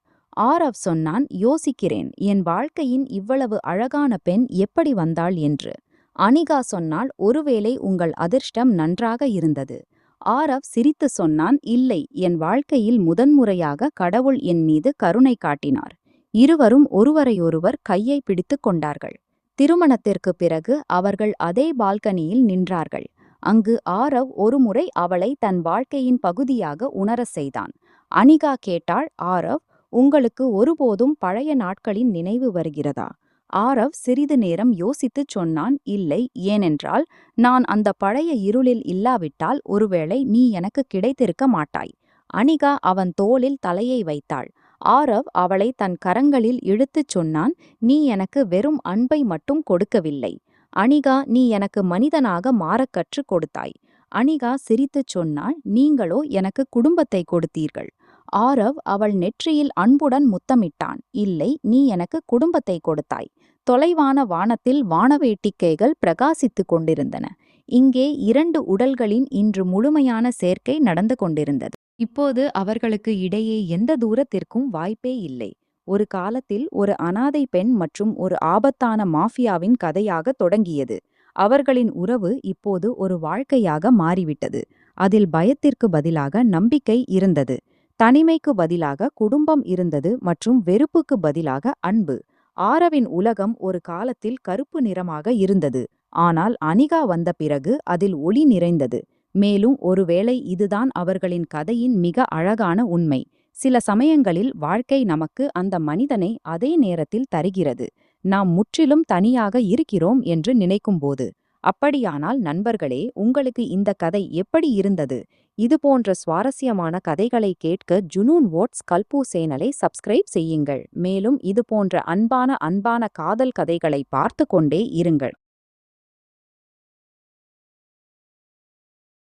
ஆரவ் சொன்னான், யோசிக்கிறேன், என் வாழ்க்கையின் இவ்வளவு அழகான பெண் எப்படி வந்தாள் என்று. அனிகா சொன்னாள், ஒருவேளை உங்கள் அதிர்ஷ்டம் நன்றாக இருந்தது. ஆரவ் சிரித்து சொன்னான், இல்லை, என் வாழ்க்கையில் முதன்முறையாக கடவுள் என் மீது கருணை காட்டினார். இருவரும் ஒருவரையொருவர் கையை பிடித்துக் கொண்டார்கள். திருமணத்திற்குப் பிறகு அவர்கள் அதே பால்கனியில் நின்றார்கள். அங்கு ஆரவ் ஒருமுறை அவளை தன் வாழ்க்கையின் பகுதியாக உணரச் செய்தான். அனிகா கேட்டாள், ஆரவ், உங்களுக்கு ஒருபோதும் பழைய நாட்களின் நினைவு வருகிறதா? ஆரவ் சிறிது நேரம் யோசித்துச் சொன்னான், இல்லை, ஏனென்றால் நான் அந்த பழைய இருளில் இல்லாவிட்டால் ஒருவேளை நீ எனக்கு கிடைத்திருக்க மாட்டாய். அனிகா அவன் தோளில் தலையை வைத்தாள். ஆரவ் அவளை தன் கரங்களில் இழுத்துச் சொன்னான், நீ எனக்கு வெறும் அன்பை மட்டும் கொடுக்கவில்லை. அனிகா, நீ எனக்கு மனிதனாக மாறக் கற்றுக் கொடுத்தாய். அனிகா சிரித்துச் சொன்னாள், நீங்களோ எனக்கு குடும்பத்தை கொடுத்தீர்கள். ஆரவ் அவள் நெற்றியில் அன்புடன் முத்தமிட்டான். இல்லை, நீ எனக்கு குடும்பத்தை கொடுத்தாய். தொலைவான வானத்தில் வானவேட்டிக்கைகள் பிரகாசித்துக் கொண்டிருந்தன. இங்கே இரண்டு உடல்களின் இன்று முழுமையான சேர்க்கை நடந்து கொண்டிருந்தது. இப்போது அவர்களுக்கு இடையே எந்த தூரத்திற்கும் வாய்ப்பே இல்லை. ஒரு காலத்தில் ஒரு அனாதை பெண் மற்றும் ஒரு ஆபத்தான மாஃபியாவின் கதையாக தொடங்கியது. அவர்களின் உறவு இப்போது ஒரு வாழ்க்கையாக மாறிவிட்டது. அதில் பயத்திற்கு பதிலாக நம்பிக்கை இருந்தது. தனிமைக்கு பதிலாக குடும்பம் இருந்தது மற்றும் வெறுப்புக்கு பதிலாக அன்பு. ஆரவின் உலகம் ஒரு காலத்தில் கருப்பு நிறமாக இருந்தது. ஆனால் அனிகா வந்த பிறகு அதில் ஒளி நிறைந்தது. மேலும் ஒருவேளை இதுதான் அவர்களின் கதையின் மிக அழகான உண்மை. சில சமயங்களில் வாழ்க்கை நமக்கு அந்த மனிதனை அதே நேரத்தில் தருகிறது. நாம் முற்றிலும் தனியாக இருக்கிறோம் என்று நினைக்கும்போது. அப்படியானால் நண்பர்களே, உங்களுக்கு இந்த கதை எப்படி இருந்தது? இதுபோன்ற சுவாரஸ்யமான கதைகளை கேட்க ஜுனூன் வோட்ஸ் கல்பு சேனலை சப்ஸ்கிரைப் செய்யுங்கள். மேலும் இதுபோன்ற அன்பான காதல் கதைகளை பார்த்து கொண்டே இருங்கள்.